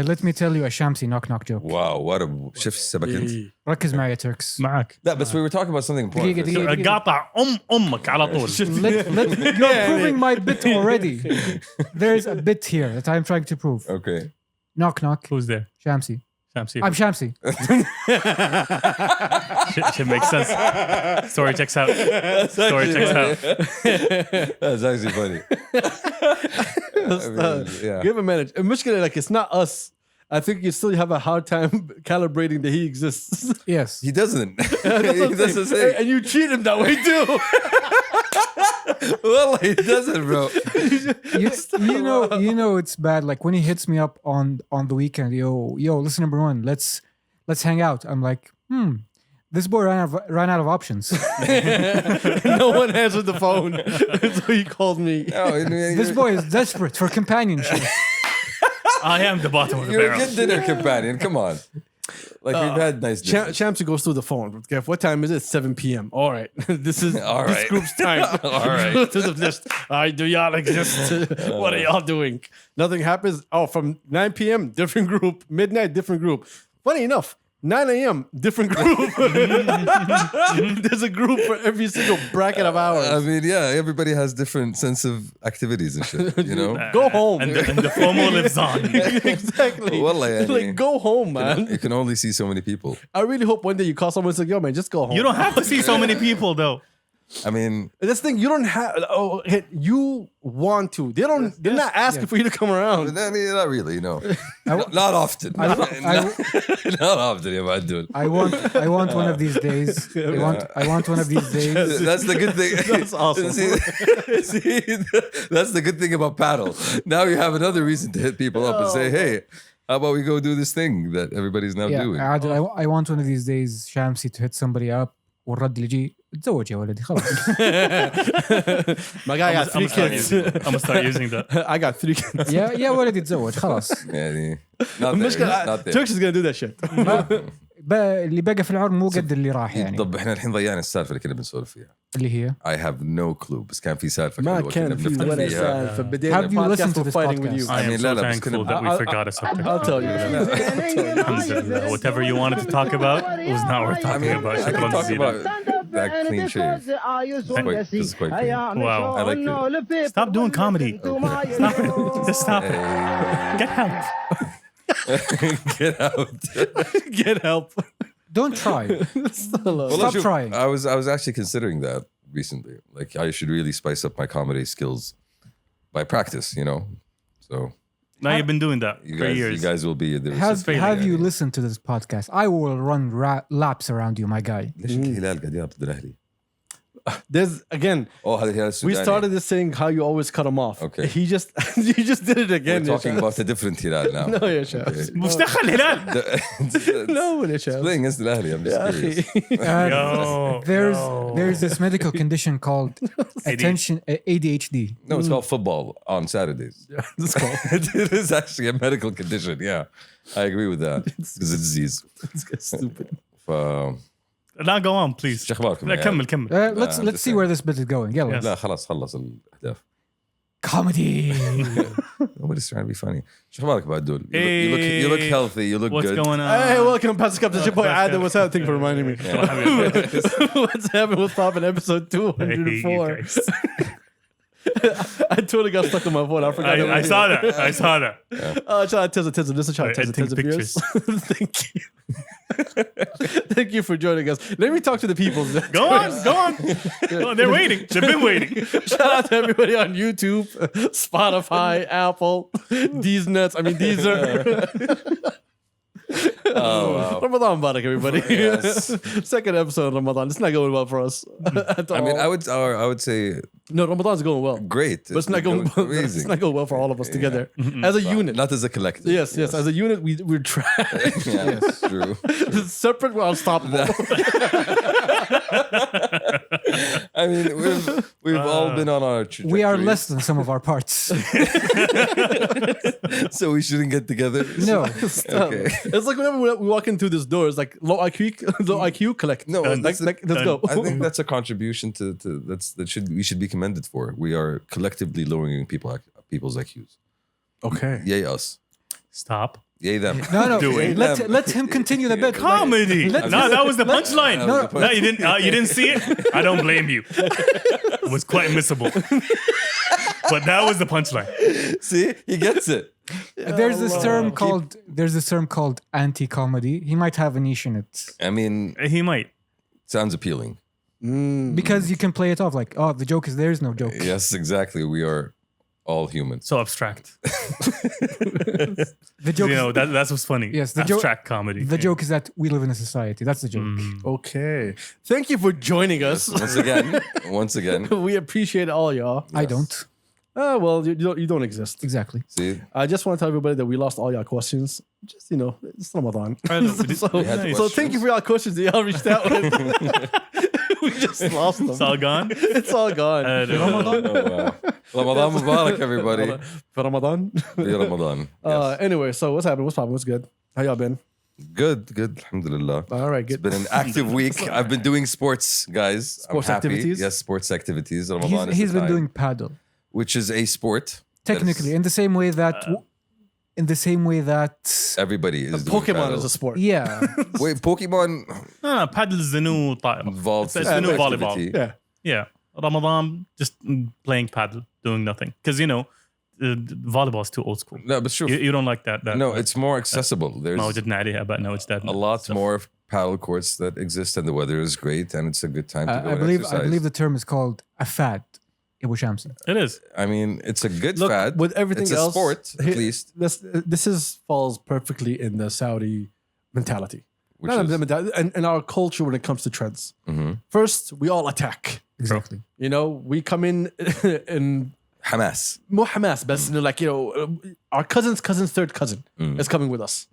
let me tell you a Shamsi knock joke. Wow, what a شوف السبكنت. ركز معي يا تركس. معك. لا بس we were talking about something important. دقيقة. قاطع أمك على طول. You're proving my bit already. There's a bit here that I'm trying to prove. Okay. Knock. Who's there? Shamsi. Shamsi. I'm Shamsi. Should make sense. Story checks out. That's actually funny. Yeah. Give him a minute. المشكلة like it's not us. I think you still have a hard time calibrating that he exists. Yes. He doesn't. He doesn't say. And you treat him that way too. Well, he doesn't, bro. You know it's bad. Like when he hits me up on the weekend, yo, listen, number one, let's hang out. I'm like, this boy ran out of options. No one answered the phone. So he called me. No, This boy is desperate for companionship. I am the bottom of the you're a barrel. good dinner companion. Come on. Like we've had nice dinners. Shamsi goes through the phone. Okay, what time is it? 7 p.m. All right. This is All this right. group's time. All right. To the list. All right, do y'all exist? What are y'all doing? Nothing happens. Oh, from 9 p.m., different group. Midnight, different group. Funny enough, 9 a.m., different group. There's a group for every single bracket of hours. I mean, yeah, everybody has different sense of activities and shit, you know? Go home. And the FOMO lives on. Exactly. Wallah, yani. Like, go home, man. You can only see so many people. I really hope one day you call someone and say, yo, man, just go home. You don't have to see so many people, though. I mean, This thing, you don't have. Oh, you want to. They don't. They're not asking for you to come around. not really, no. Not often. Not often, yeah, man, dude. I want one of these days. I want one of these days. That's the good thing. That's awesome. See, that's the good thing about paddle. Now you have another reason to hit people up and say, hey, how about we go do this thing that everybody's now doing? I want one of these days Shamsi to hit somebody up والرد اللي يجي تزوج يا ولدي خلاص. My guy got 3 kids. I'm gonna start using that. I got 3 kids. يا ولدي تزوج خلاص. يعني not there, not there. Turks is gonna do that shit. اللي بقى في العمر مو قد اللي راح يعني. طب احنا الحين ضيعنا السالفه اللي كنا بنسولف فيها. اللي هي I have no clue بس كان في سالفه ما كنا كان في بنفتح ولا فيها. سالفة. بدينا Have you listened podcast to this fighting with you. podcast? I am لا، so لا، بس thankful كنا- that we forgot a subject. I'll tell you. Alhamdulillah. Whatever you wanted to talk about was not worth I talking mean, about. I can Shukran talk jazeelan. about that clean shave. This is quite clean. Wow. I like it. Stop doing comedy. Stop it. Just stop it. Get help. Get out. Get help. don't try. Well, Stop trying. I was actually considering that recently. Like I should really spice up my comedy skills by practice, you know. So Now you've been doing that for years. you guys will be the Have you listened to this podcast? I will run laps around you, my guy. ليش الهلال قاعد يلعب ضد الاهلي؟ There's again. هذا الهلال We السوداني. started this saying how you always cut him off. Okay. He just did it again. We're talking about a different hilal now. No, yeah, sure. مش دخل الهلال. No, yeah, sure. Playing against the Ahli, I'm just curious. There's this medical condition called ADHD. No, it's called football on Saturdays. Let's go. It is actually a medical condition. Yeah, I agree with that. It's a disease. It's stupid. لا go on please. شو أخباركم لا يا كمل كمل. Let's see where this bit is going. يلا. لا خلاص خلص الأهداف. Comedy. Nobody's trying to be funny. شو أخبارك بعد دول? Hey. You look healthy. You look What's good. going on? Hey, welcome, Pastor Kabsa Boys. What's that thing for reminding me? What's happening with Pop in episode I hate you 204? guys. I totally got stuck on my phone. I forgot. I saw that. I saw that. Oh, shout out Tizza. This is shout out I think Tizza pictures. Thank you. Thank you for joining us. Let me talk to the people. Go on. Oh, they're waiting. They've been waiting. Shout out to everybody on YouTube, Spotify, Apple, these nuts. I mean, these are. Oh, wow. Ramadan Barak, everybody. Yes. Second episode of Ramadan. It's not going well for us. At I mean, all. I would say No, Ramadan's going well. great. But it's not going amazing. it's not going well for all of us together. As a unit. Not as a collective. Yes. As a unit, we're trash. Yeah, that's true. Separate, we're unstoppable. I mean, we've all been on our trajectory. We are less than some of our parts. So we shouldn't get together. No. Okay. It's like whenever we walk into this door, it's like low IQ collect. No, let's go. I think that's a contribution to we should be commended for. We are collectively lowering people's IQs. Okay. Yay us. Stop. Yay them. No, Do it. let him continue the bit. Comedy. Let- No, that was the punchline. That was the No, you didn't see it. I don't blame you. It was quite missable. But that was the punchline. See, he gets it. There's this term called anti-comedy. He might have a niche in it I mean, He might. sounds appealing. because you can play it off like, oh, the joke is there is no joke. Yes, exactly. We are all human. So abstract. The joke, You know, that's what's funny. Yes, the joke- abstract comedy. the joke is that we live in a society. That's the joke. Okay. Thank you for joining us. Once again. We appreciate all y'all. I don't Well, you don't exist. exactly. See, I just want to tell everybody that we lost all y'all questions. Just, it's Ramadan. I know, we did- so, we had so thank you for y'all questions that y'all reached out with. We just lost them. It's all gone. It's all gone. Ramadan. oh, wow. Ramadan Mubarak, everybody. For Ramadan. Be Ramadan. Yes. Anyway, so what's happening? What's popping? What's good? How y'all been? Good. Alhamdulillah. All right, It's good. been an active week. I've been doing sports, guys. Sports I'm happy. activities? Yes, sports activities. Ramadan is He's the been time, doing paddle which is a sport. technically in the same way that Everybody is doing Pokemon paddle. is a sport. yeah. Wait, Pokemon No, paddle is the new طائرة. involves It's the new physical volleyball. activity. Yeah. Yeah. Ramadan, just playing paddle, doing nothing. Because, volleyball is too old school. No, but sure. You don't like that. No, it's more accessible. There's ما وجدنا عليها but now it's that. a lot more paddle courts that exist, and the weather is great, and it's a good time to go I and believe exercise. the term is called a fad. Abu Shamsi. It is. I mean, it's a good Look, fad. with everything it's else, a sport, at least. This falls perfectly in the Saudi mentality. Which Not is- the mentality, and our culture when it comes to trends. Mhm. First, we all attack. Exactly. We come in Hamas. more Hamas, but our cousin's third cousin is coming with us.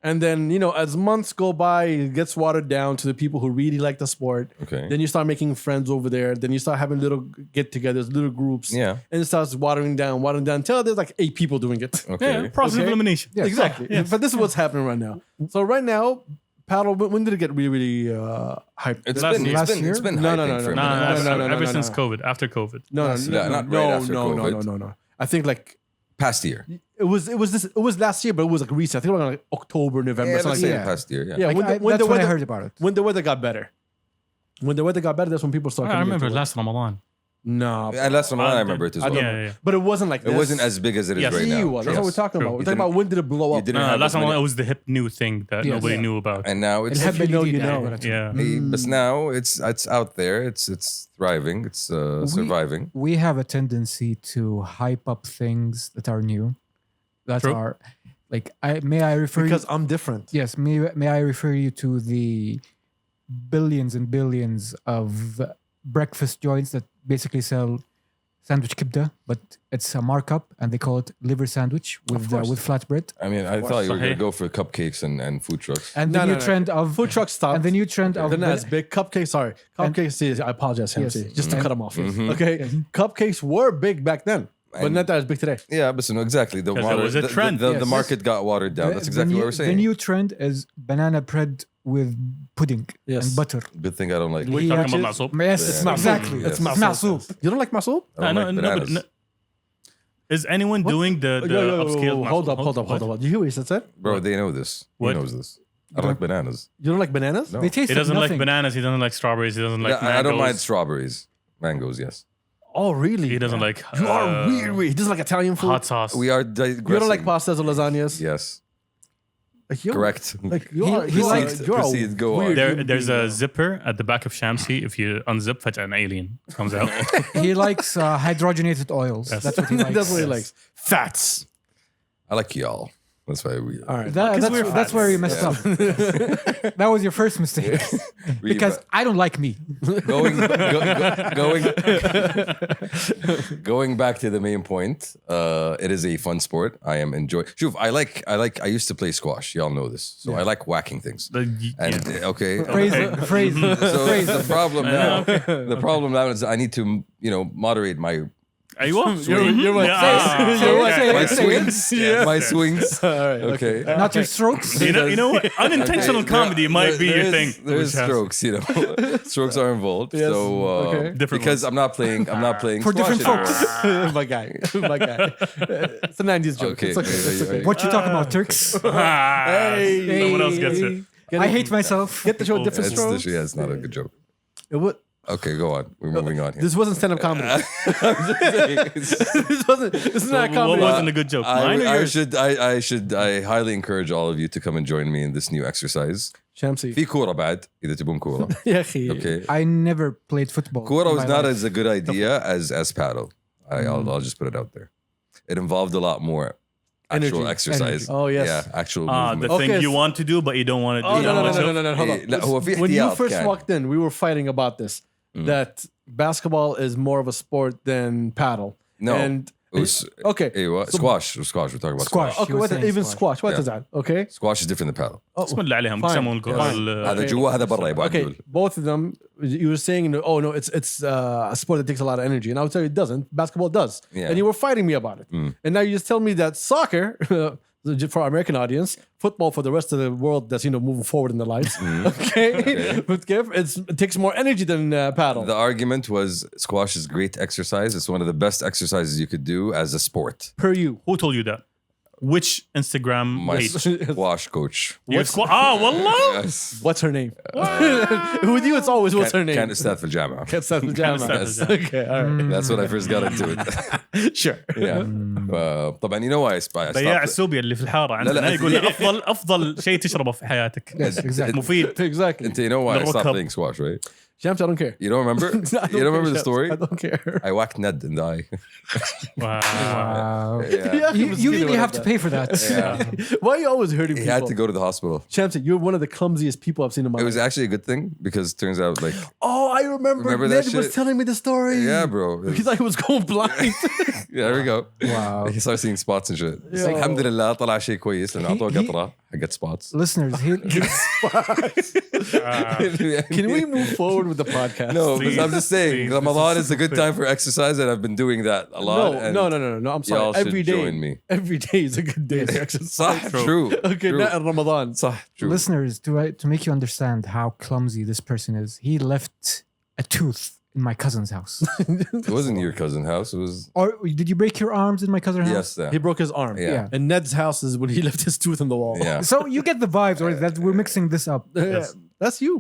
And then, as months go by, it gets watered down to the people who really like the sport. Okay. Then you start making friends over there. Then you start having little get-togethers, little groups. Yeah. And it starts watering down until there's like 8 people doing it. Okay. Yeah, process of Okay. elimination. Yes. Exactly. Yes. But this is what's happening right now. So right now, paddle, when did it get really, really hyped? It's Last been, year. it's Last been, year? it's been No, hyping no, no, for a no, minute. no, Ever no, since no. COVID, after COVID. No. not right after COVID. No. I think like Past year. it was last year, but it was like recent. I think it was like October, November, Yeah, something let's like say that. past year. Yeah. Yeah, Like, when that's the when I weather, heard about it. when the weather got better. When the weather got better, that's when people started. I coming remember into it. last Ramadan. No, And last Ramadan, I remember it as I well. don't Yeah, know. yeah. But it wasn't like It this. wasn't as big as it is Yes. right He now. was. That's what we're talking True. about. We're You talking about when did it blow up? didn't No, have last as many- Ramadan it was the hip new thing that Yes. nobody Yeah. knew about. And now it's الهبة you know, you الجديدة know. عبارة. Yeah. but now it's out there. It's thriving. It's surviving. We have a tendency to hype up things that are new, that True. are like. May I refer Because you? I'm different. Yes. May I refer you to the billions and billions of breakfast joints that basically sell sandwich kibda, but it's a markup, and they call it liver sandwich with flatbread. I mean, I thought you were going to Sahih. go for cupcakes and food trucks. And No, the no, new no. trend of Food truck stopped. and the new trend of They're not as big. Cupcakes, sorry. Cupcakes, I apologize, Shamsi, Yes. just to cut them off. Okay. Yes. Cupcakes were big back then, but And- not that as big today. Yeah, but no, exactly. The 'Cause water, there was a trend. The Yes. market got watered down. That's exactly what we're saying. The new trend is banana bread with pudding Yes. and butter. Good thing I don't like. We're He talking actually- about soup. Yes, Yeah. exactly. Yes. It's It's masoup. You don't like masoop? I don't like bananas. Is anyone doing the upscale? Hold up. You hear what he said? Bro, they know this. What? He knows this. I don't like bananas. You don't like bananas? No. They taste He doesn't like like nothing. bananas. He doesn't like strawberries. He doesn't like Yeah, I don't mind mangoes. strawberries. Mangoes, yes. Oh, really? He doesn't like. You are weird. He doesn't like Italian food. Hot sauce. We are You digressing. don't like pastas or lasagnas. Yes, Like, you're- correct. Like you He- are. he you are- likes- you're a proceed, go on. weird human There's being, a bro. zipper at the back of Shamsi. If you unzip, فجأة an alien comes out. He likes hydrogenated oils. Yes. That's what he likes. That's what he likes. Fats. I like y'all. That's why we. All right. That's where you messed up. That was your first mistake. Because I don't like me. going going back to the main point, it is a fun sport. I am enjoying. Shuf, I used to play squash. Y'all know this, so I like whacking things. And okay, Phrase. so the problem now, the problem now is I need to moderate my أيوة. You're right. Yeah. You're right. My Say it. swings. Yeah. My swings. All right. Okay. Not your strokes. You know what? Unintentional comedy might be your thing. There's Which has strokes, you know. Strokes are involved. Yes. So Okay. Different because ones. I'm not playing For different squash folks. anymore. My guy. It's a 90s joke. Okay. It's okay. It's okay. What you talking about, Turks? Hey. Someone else gets it. I hate myself. Get the show different It's strokes. it's not a good joke. Okay, go on. We're moving on here. This wasn't stand-up comedy. This is not a What comedy. wasn't a good joke? Mine or yours? I highly encourage all of you to come and join me in this new exercise. Shamsi. في كورة بعد إذا تبون كورة. يا أخي. Okay. I never played football. Kura in was my not life. as a good idea as paddle. I'll just put it out there. It involved a lot more actual Energy. exercise. Oh, yes. Yeah, actual The movement. Okay, thing you so- want to do, but you don't want to do. Oh, that much of. no. Hold إيه، لا، on. هو في When you احتياط first كان. walked in, we were fighting about this. That basketball is more of a sport than paddle. No. And It was, okay. أيوة, squash. We're talking about Squash. squash. Okay, He was what, saying even squash. squash. What Yeah. is that? Okay. Squash is different than paddle. بسم الله عليهم Fine. بيسمون الكرة هذا جوا هذا برا يا ابو Okay, عدول. both of them. You were saying, oh no, it's a sport that takes a lot of energy, and I would tell you it doesn't. Basketball does, Yeah. and you were fighting me about it. And now you just tell me that soccer, for our American audience, football for the rest of the world that's moving forward in their lives. Okay, but it takes more energy than paddle. The argument was squash is great exercise. It's one of the best exercises you could do as a sport. Per you. Who told you that? Which Instagram My page? squash coach. والله Yes. What's her name? With you, it's always what's her name. كان أستاذ في الجامعة. Can't start the jam. Can't start the Okay, all right. That's when I first got into it. Sure. Yeah. طبعا you know why I stopped بياع it. السوبيا اللي في الحارة عندنا لا. يقول لي افضل شيء تشربه في حياتك. Yes, exactly. مفيد. Exactly. You know why I stopped الركب. playing squash, right? Shams, I don't care. You don't remember? You don't remember the story? I don't care. I whacked Ned in the eye. Wow. Wow. Yeah. You really have to pay for that. Why are you always hurting He people? had to go to the hospital. Shamsi, you're one of the clumsiest people I've seen in my It life. was actually a good thing because it turns out like Oh, I remember. Remember Ned that was shit? telling me the story. yeah, bro. He thought he was going blind. Yeah, there we go. Wow. He started seeing spots and shit. Yo. الحمد لله طلع شيء كويس لأنه أعطوه he- قطرة. I get spots. Listeners, Can we move forward with the podcast? No, Please, but I'm just saying please, Ramadan this is a good time for exercise and I've been doing that a lot. and No. I'm sorry. y'all should Every day. join me. Every day is a good day to exercise. صح, true. Okay, true. not in Ramadan. صح, true. listeners, to make you understand how clumsy this person is, he left a tooth in my cousin's house. It wasn't your cousin's house. It was Or did you break your arms in my cousin's house? yes. He broke his arm. Yeah. And Ned's house is when he left his tooth in the wall. Yeah. So you get the vibes, or that we're mixing this up. Yes. That's you.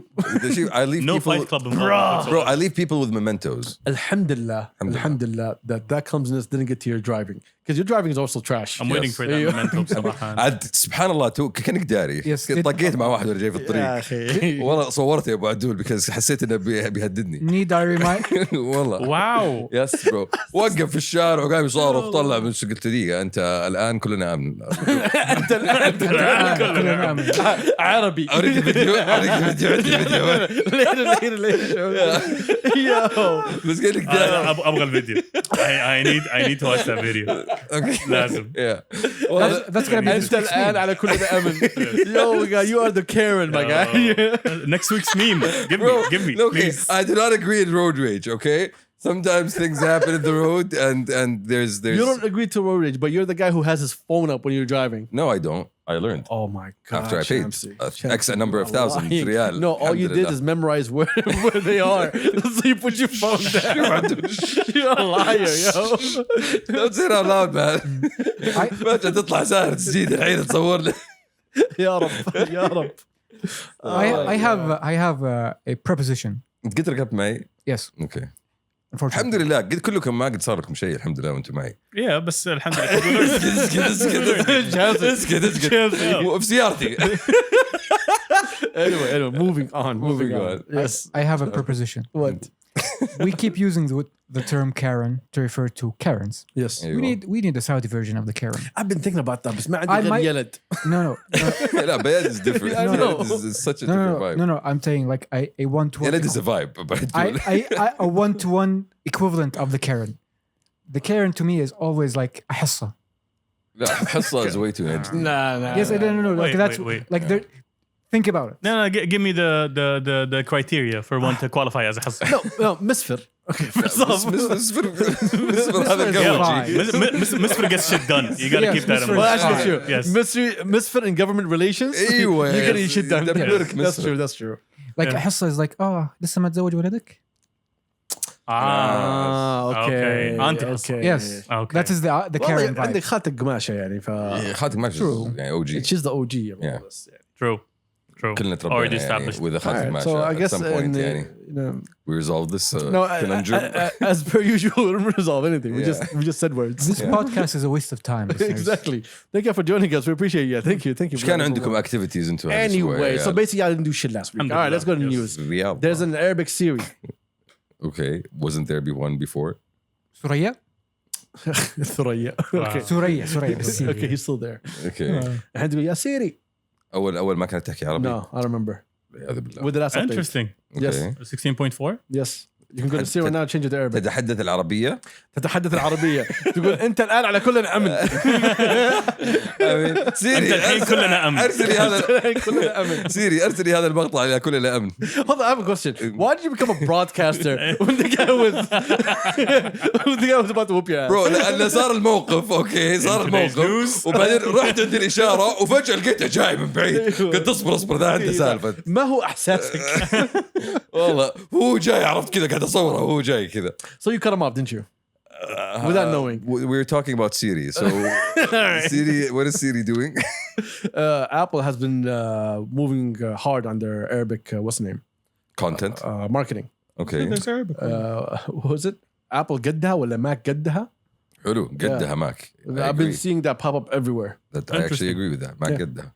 I leave No people. Fight Club involved. Bro, I leave people with mementos. Alhamdulillah that clumsiness didn't get to your driving. Because your driving is also trash. I'm waiting for that memento بصراحة. عاد سبحان الله كأنك داري. Yes, طقيت مع واحد وانا جاي في يا الطريق. أخي. والله صورته يا ابو عدول because حسيت انه بيهددني. Need I remind? والله. واو. يس برو وقف في الشارع وقام يصارخ طلع من قلت دقيقه انت الان كلنا امن. كلنا آمن. عربي. اوريك الفيديو عندي فيديو. later. Yo. بس قال لك داري. ابغى الفيديو. I need to watch that video. اوكي لازم. That's gonna be this أنت week's الآن meme. على كل أمن. Yo, my God, you are the Karen, my guy. Next week's meme. Give me, Okay, please. I do not agree in road rage. Okay, sometimes things happen in the road, and there's. You don't agree to road rage, but you're the guy who has his phone up when you're driving. No, I don't. I learned Oh my God. after I paid Shamsi. X number of thousands Lying. riyal. No, all you did Alhamdulillah. is memorize where they are. So you put your phone down. You're a liar, yo. Don't say it out loud, man. فجأة تطلع ساهر تسجيل الحين تصور لي. يا رب يا رب. I have a preposition. قلت ركبت معي. Yes, اوكي. unfortunately. الحمد لله قد كلكم ما قد صار لكم شيء الحمد لله وانتم معي. Yeah, بس الحمد لله. اسكت وفي سيارتي. Anyway, moving on. Yes. I have a preposition. What? We keep using the term Karen to refer to Karens. Yes. We need a Saudi version of the Karen. I've been thinking about that. بس ما عندي I غير might- يلد. No. لا Bayad is different. I know. Bayad is such a different vibe. No. I'm saying like a one-to-one. Bayad is a vibe. But a one-to-one equivalent of the Karen. The Karen to me is always like a hassa. لا حصة is way too edgy. Nah. Yes, no. Like Wait, that's wait. like there. Think about it. No, give me the criteria for one to qualify as a حصة. No, misfir. Okay, first off, مسفر هذا القوي. Misfit gets shit done. You gotta Yes, keep that in Misfit- mind. well, actually, that's true. Yes. Misfit in government relations. أيوة. You're getting shit done. يدبرك That's مسفر. true. That's true. Like Yeah. حصة is like لسه ما تزوج ولدك. Okay. Auntie. Okay. Yes. Okay. That is the والله Karen عندك vibe. خالتك قماشة يعني خاتك ماك True. يعني OG. she's the OG of all Yeah. this. يعني. True. كلنا Already تربينا يعني established. with a خاتك Alright, ماك. so I At guess some point يعني you know, we resolve this no, conundrum. as per usual, we didn't resolve anything. Yeah. We just said words. This podcast is a waste of time. listeners. Exactly. Thank you for joining us. We appreciate you. Thank you. إيش كان عندكم activities انتم Anyway, so basically I didn't do shit last week. All right, let's go to the news. رياض. There's an Arabic series. Okay, wasn't there be one before? سوريا. ثريا. Okay. سوريا بالسين. Okay, he's still there. Okay. الحين تقول يا سيري. أول ما كانت تحكي عربي. No, I don't remember. والعياذ بالله. With the last update. Interesting. Yes. Okay. 16.4. Yes. You can go to Siri now and change it to Arabic. تتحدث العربية. تتحدث العربية. تقول أنت الآن على كلنا أمن. سيري أنت الحين كلنا أمن. أرسلي هذا كلنا أمن. سيري أرسلي هذا المقطع إلى كلنا أمن. Hold on, I have a question. Why did you become a broadcaster when the guy was about to whoop your ass? برو لأن صار الموقف أوكي صار الموقف وبعدين رحت عند الإشارة وفجأة لقيته جاي من بعيد قلت اصبر ده أنت سالفة ما هو إحساسك؟ والله هو جاي عرفت كذا قاعد أصوره وهو جاي كذا. So you cut him off, didn't you? Without knowing. We were talking about Siri. So Siri, what is Siri doing? Apple has been moving hard on their Arabic, what's the name? Content. Marketing. Okay. What was it? Apple قدها ولا Mac قدها? حلو قدها ماك. I I've been agree. seeing that pop up everywhere. That I actually agree with that. ماك قدها.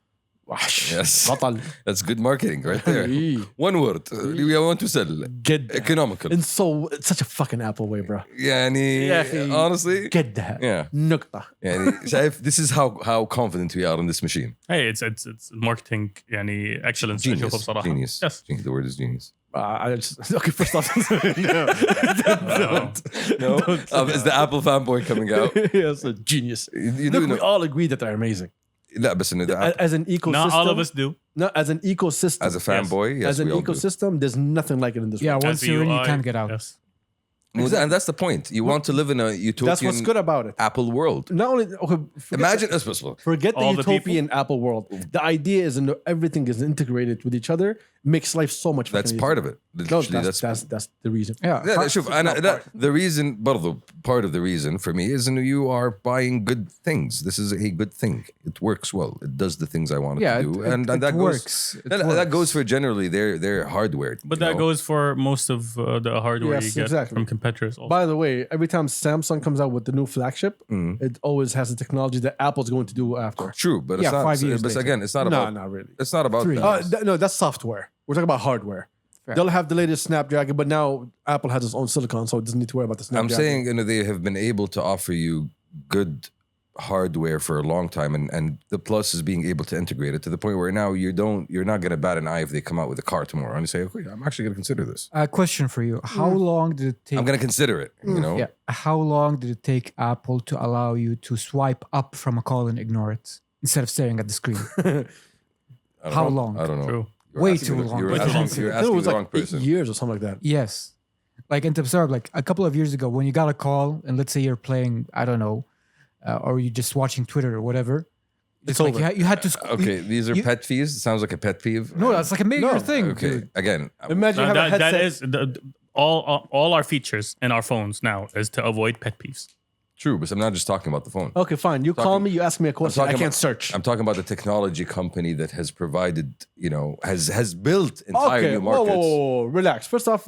Yes. بطل. That's good marketing right there. إيه. One word. We want to sell. قد. Economical. It's such a fucking Apple way, bro. يعني يا أخي. honestly. قدها. Yeah. نقطة. يعني شايف this is how confident we are in this machine. Hey, it's marketing يعني excellence. Genius. أشوفه بصراحة. Genius. Yes. The word is genius. I just, okay, first off, no. No. Is the Apple fanboy coming out? Yes, a genius. You Look, do we know. all agree that they're amazing. لا بس إنه the Apple, As an ecosystem, Not all of us do. No, as an ecosystem, as a fanboy, yes, as an we all do. ecosystem, there's nothing like it in this Yeah, world. once As you're in, you UI, can't get out. Yes. And that's the point. You want to live in a utopian That's what's good about it. Apple world. Not only okay, Imagine forget the All the utopian Apple world. The idea is that everything is integrated with each other, makes life so much. that's fucking part easier. of it. No, Literally, that's the reason. Yeah. لا شوف أنا the reason برضو part of the reason for me is that you are buying good things. This is a good thing. It works well. It does the things I want it Yeah, to do, it and that works. goes. That goes for generally their hardware. But that goes for most of the hardware Yes, you get exactly. from competitors. Also. By the way, every time Samsung comes out with the new flagship, it always has the technology that Apple's going to do after. True, but it's Yeah, not. 5 years But later. again, it's not No, about. not really. It's not about 3 that. No, that's software. We're talking about hardware. Fair. They'll have the latest Snapdragon, but now Apple has its own silicon, so it doesn't need to worry about the I'm Snapdragon. saying they have been able to offer you good hardware for a long time, and the plus is being able to integrate it to the point where now you're not going to bat an eye if they come out with a car tomorrow and you say, okay, I'm actually going to consider this. A question for you: how long did it take? I'm going to consider it. You know. Yeah. How long did it take Apple to allow you to swipe up from a call and ignore it instead of staring at the screen? I don't How know. long? I don't know. True. You're Way asking too the- long. You're Way too asking, long. you're I think asking it was the like wrong 8 person. years or something like that. Yes. Like in observe, like a couple of years ago, when you got a call and let's say you're playing, I don't know, or you're just watching Twitter or whatever. It's like over. you had to. Okay, these are you- pet peeves. It sounds like a pet peeve. No, that's like a major No. thing. Okay, Dude. again, Imagine you have a headset. that is all our features in our phones now is to avoid pet peeves. true, but I'm not just talking about the phone. Okay, fine. You call me, you ask me a question. I talking can't about- search. I'm talking about the technology company that has provided, has built entire Okay, new whoa, whoa, markets. whoa, relax. First off,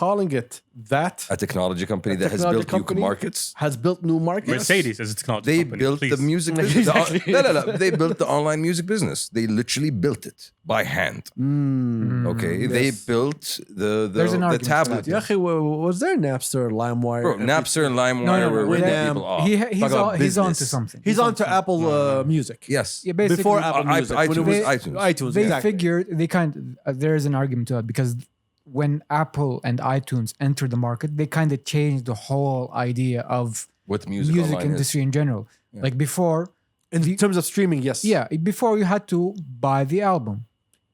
calling it that A technology company that has technology built new company markets. has built new markets. Mercedes is a technology They company. built please. the music business. Exactly. No. They built the online music business. They literally built it by hand. Okay, they built There's an the argument for tablet. that, Yeah, okay, was there Napster or LimeWire? Bro, Napster and LimeWire No, were ripping Winamp. people off. He's Talk about on to business. something. He's on to Apple Music. Yes. Yeah, basically, Before Apple I- Music. iTunes. when it was iTunes. iTunes, they exactly. figured they there is an argument to that because when Apple and iTunes entered the market, they kind of changed the whole idea of What music, music online industry in general. Like before, In terms of streaming, yes. yeah, before you had to buy the album.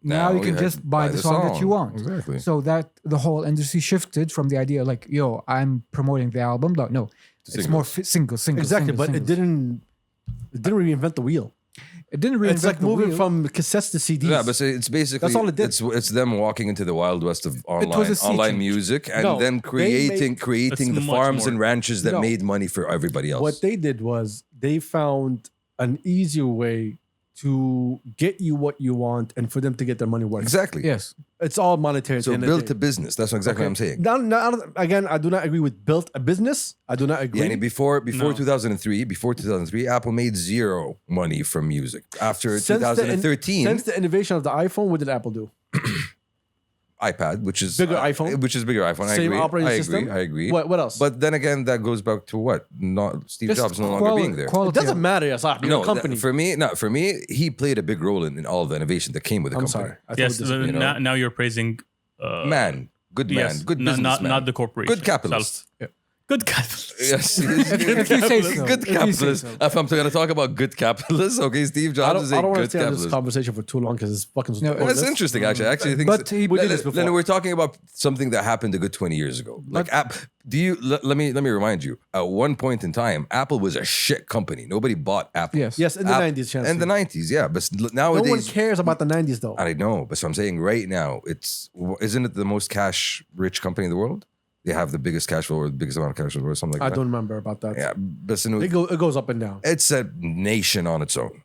Now you we can had- just buy the song that you want. Exactly. So that the whole industry shifted from the idea like, yo, I'm promoting the album. No, it's more singles. Exactly, but singles. it didn't reinvent the wheel. It didn't really It's like moving from cassettes to CDs. Yeah, but it's basically That's all it did. It's them walking into the wild west of was a sea online change. music and No, then they creating It's the much farms more. and ranches that No. made money for everybody else. What they did was they found an easier way to get you what you want and for them to get their money worth. Exactly. Yes. It's all monetary. So built a business. That's exactly what I'm saying. Again, I do not agree with built a business. I do not agree. Yeah, and before No. 2003, Apple made zero money from music. After Since the 2013, since the innovation of the iPhone, what did Apple do? iPad, which is Bigger iPhone? which is bigger iPhone. Same I agree. operating I system? agree. I agree. What else? But then again, that goes back to what? Not Steve Just Jobs no longer being there. it Quality doesn't matter, Yasah. You're No, a company. for me, he played a big role in all the innovation that came with the I'm company. sorry. I Yes, totally disagree. now you're praising. Man, good man, Yes, good not businessman, the corporation. good capitalist. Good capitalist. Yes, If you say so. good If you say capitalist. so. If I'm going to talk about good capitalists, okay, Steve I Jobs is a don't want to good stay on this capitalist. conversation for too long because it's fucking. No, Well, that's interesting, actually. I think. But he- we did this before. Then we're talking about something that happened a good 20 years ago. Like, let me remind you. At one point in time, Apple was a shit company. Nobody bought Apple. Yes. Yes, in the 90s, Shamsi. In the 90s, yeah. But No one nowadays, cares about the 90s though. I know. But so I'm saying right now, isn't it the most cash-rich company in the world? They have the biggest cash flow or the biggest amount of cash flow or something like I that. don't remember about that. Yeah, but It goes up and down. it's a nation on its own.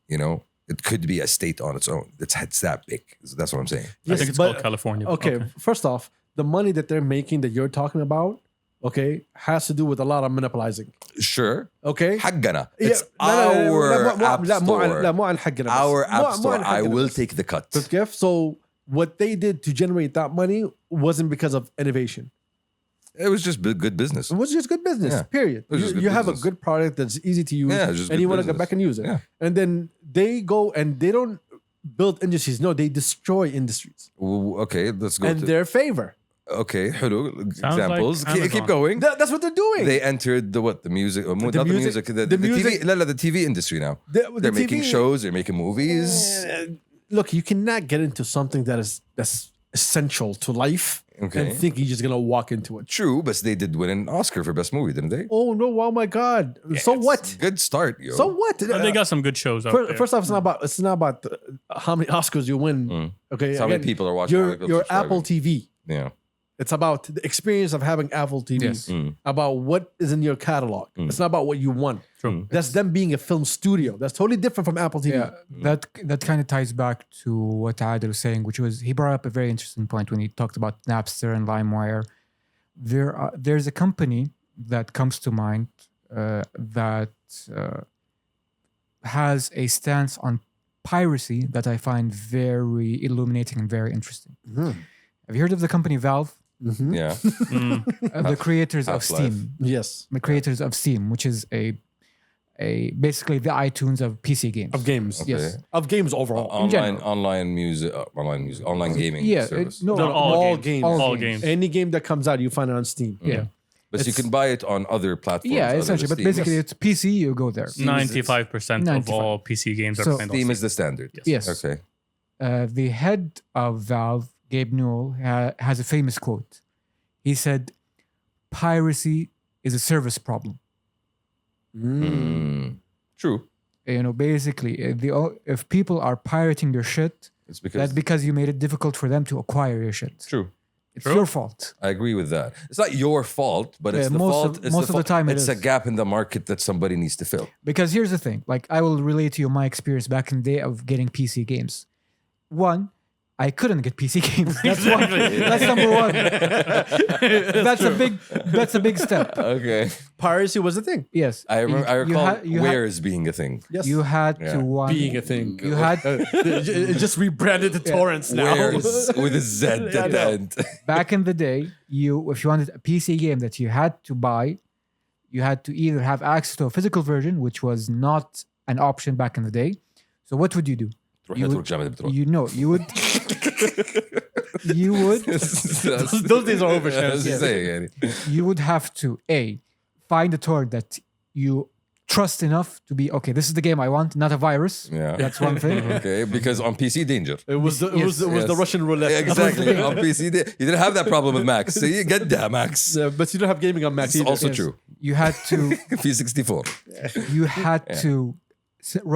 You know, it could be a state on its own. It's that big. That's what I'm saying. I think it's called California. but Okay, first off, the money that they're making that you're talking about, okay, has to do with a lot of monopolizing. Sure. Okay? حقنا. Yeah, It's لا- لا- لا- our لا- app لا- مو عن- store. لا مو عن حقنا بس. Our مو- app مو store. عن I حقنا will بس. take the cut. فهمت كيف؟ So what they did to generate that money wasn't because of innovation. It was just good business. It was just good business. Yeah. Period. was just You good have a business. good product that's easy to use, Yeah, it's just and good you want to go business. back and use it. Yeah. And then they go and they don't build industries. No, they destroy industries Okay, let's go in to. their favor. Okay, hello. like Examples. Keep Amazon. going. That's what they're doing. They entered the music, not the music, the music- TV, the TV industry now. The They're making TV shows, they're making movies. Look, you cannot get into something that's essential to life Okay. and think you're just gonna walk into it. True, but they did win an Oscar for best movie, didn't they? Oh no! Oh my God! So It's what? Good start, yo. So what? But they got some good shows out there. First off, it's not about how many Oscars you win. Okay, It's how many people are watching, how many people Your subscribing. Apple TV. Yeah. It's about the experience of having Apple TV. Yes. About what is in your catalog. It's not about what you want. True. That's them being a film studio. That's totally different from Apple TV. Yeah, that kind of ties back to what Adil was saying, which was he brought up a very interesting point when he talked about Napster and LimeWire. There's a company that comes to mind that has a stance on piracy that I find very illuminating and very interesting. Have you heard of the company Valve? Yeah. The creators of Half-Life. Steam. Yes. The creators of Steam, which is a basically the iTunes of PC games. Of games. Yes. Of games overall. Online gaming Yeah, service. no, Not all games. games. All All games. Any game that comes out, you find it on Steam. yeah. But you can buy it on other platforms. Yeah, other than essentially. But Steam. basically, it's PC. You go there. 95% of 95. all PC games are So- played on Steam is Steam. the standard. Yes. Okay. The head of Valve, Gabe Newell, has a famous quote. He said, "Piracy is a service problem." True. You know, basically, if people are pirating your shit, It's because that's because you made it difficult for them to acquire your shit. true. It's True. your fault. I agree with that. It's not your fault, but it's Yeah, the most fault. of- it's most of the time it it's a is. gap in the market that somebody needs to fill. Because here's the thing, like I will relate to you my experience back in the day of getting PC games. One, I couldn't get PC games. That's one. That's number one. That's a big step. Okay. Piracy was a thing. Yes. I remember. I recall you wares being a thing. Yes. You had Yeah. to one. being a thing. You had It just rebranded to torrents now. Wares with a Z at I the know. end. back in the day. If you wanted a PC game that you had to buy, you had to either have access to a physical version, which was not an option back in the day. So what would you do? You would, you would. You would. Those days are over, Shamsi. That's Yes. saying, yani. You would have to find a torrent that you trust enough to be okay. This is the game I want, not a virus. Yeah. That's one thing. Okay, because on PC, danger. It was the Russian roulette. Exactly. On PC, you didn't have that problem with Macs. So you get that, Max. But you don't have gaming on Mac It's either. also true. You had to P64. you had to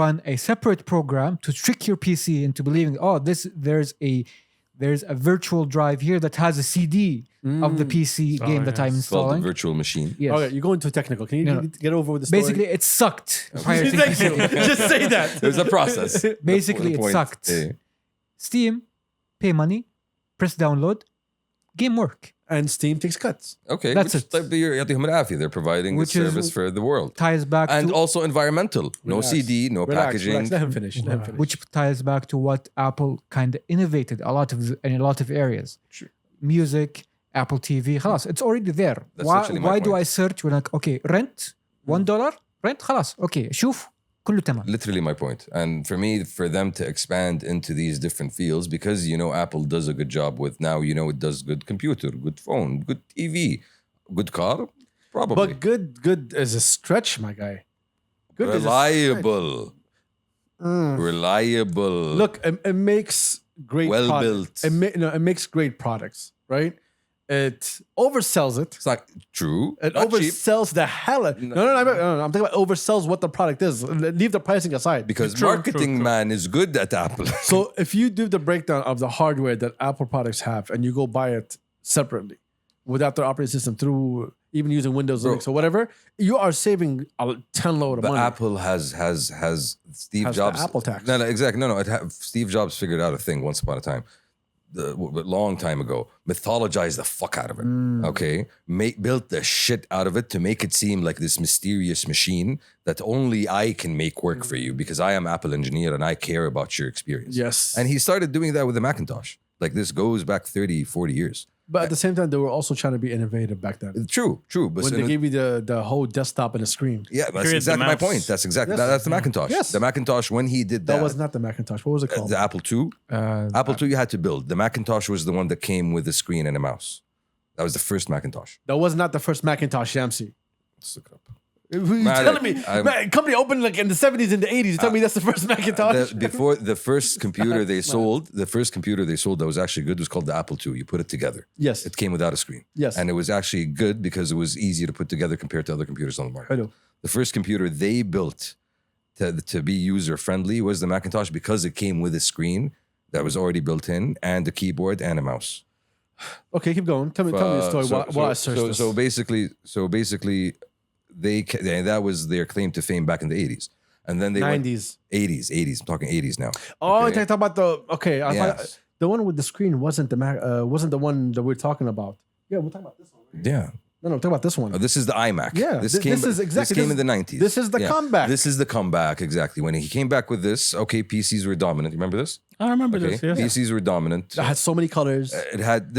run a separate program to trick your PC into believing, oh, there's a virtual drive here that has a CD of the PC game that I'm It's called the installing. virtual machine. Yes. Okay, you're going too technical. Can you No. get over with the story? Basically, it sucked. prior to Thank you. PC. Just say that. There's a process. Basically, The it point. sucked. Yeah. Steam, pay money, press download, game work. And Steam takes cuts. Okay, That's which it. type of يعطيهم العافية. They're providing Which a is- service for the world. Ties back And to also environmental. No Relax. CD, no packaging. Relax. Let him finish. Let him finish. which ties back to what Apple kind of innovated in a lot of areas. Sure. Music, Apple TV, خلاص, it's already there. That's Why, literally my why do point. I search when okay, rent $1, rent خلاص, okay, شوف كله تمام. Literally my point. And for me, for them to expand into these different fields, because Apple does a good job with now, it does good computer, good phone, good TV, good car, probably. But good is a stretch, my guy. Good is a Reliable. Reliable. Look, it makes great Well products. built. It makes great products, right? It oversells it. It's not true. It Not cheap. oversells the hell out. No, I'm talking about oversells what the product is. Leave the pricing aside. Because marketing man is good at Apple. So if you do the breakdown of the hardware that Apple products have and you go buy it separately without their operating system through even using Windows, Bro. Linux or whatever, you are saving a 10 load of But money. Apple has Steve Has the Jobs. Apple tax. No, exactly. No. Steve Jobs figured out a thing once upon a time. A long time ago, mythologize the fuck out of it. Okay, built the shit out of it to make it seem like this mysterious machine that only I can make work for you because I am Apple engineer and I care about your experience. Yes. And he started doing that with the Macintosh. Like this goes back 30, 40 years. But at the same time, they were also trying to be innovative back then. True. But When they gave you the whole desktop and a screen. yeah, that's Here's the exactly my mouse. point. That's exactly Yes. that's the Macintosh. Yes. The Macintosh when he did that. That was not the Macintosh. What was it called? The Apple II. Apple II you had to build. The Macintosh was the one that came with a screen and a mouse. That was the first Macintosh. That was not the first Macintosh, Shamsi. Let's look it up. You're telling me, I'm- man, company opened like in the 70s and the 80s. You tell me that's the first Macintosh? Before the first computer they sold, that was actually good was called the Apple II. You put it together. Yes. It came without a screen. Yes. And it was actually good because it was easy to put together compared to other computers on the market. Hello. The first computer they built to be user friendly was the Macintosh because it came with a screen that was already built in and a keyboard and a mouse. Okay, keep going. Tell me the story while I search this. So basically, that was their claim to fame back in the 80s. And then they 90s. 80s. I'm talking 80s now. Oh, Okay. you're talking about okay. I Yes. thought the one with the screen wasn't the one that we're talking about. Yeah, we're talking about this one. Yeah. No, we're talking about this one. This is the iMac. Yeah, This is exactly This came in the 90s. This is the comeback. This is the comeback, exactly. When he came back with this, okay, PCs were dominant. You remember this? I remember Okay. this. Yes. PCs were dominant. It had so many colors.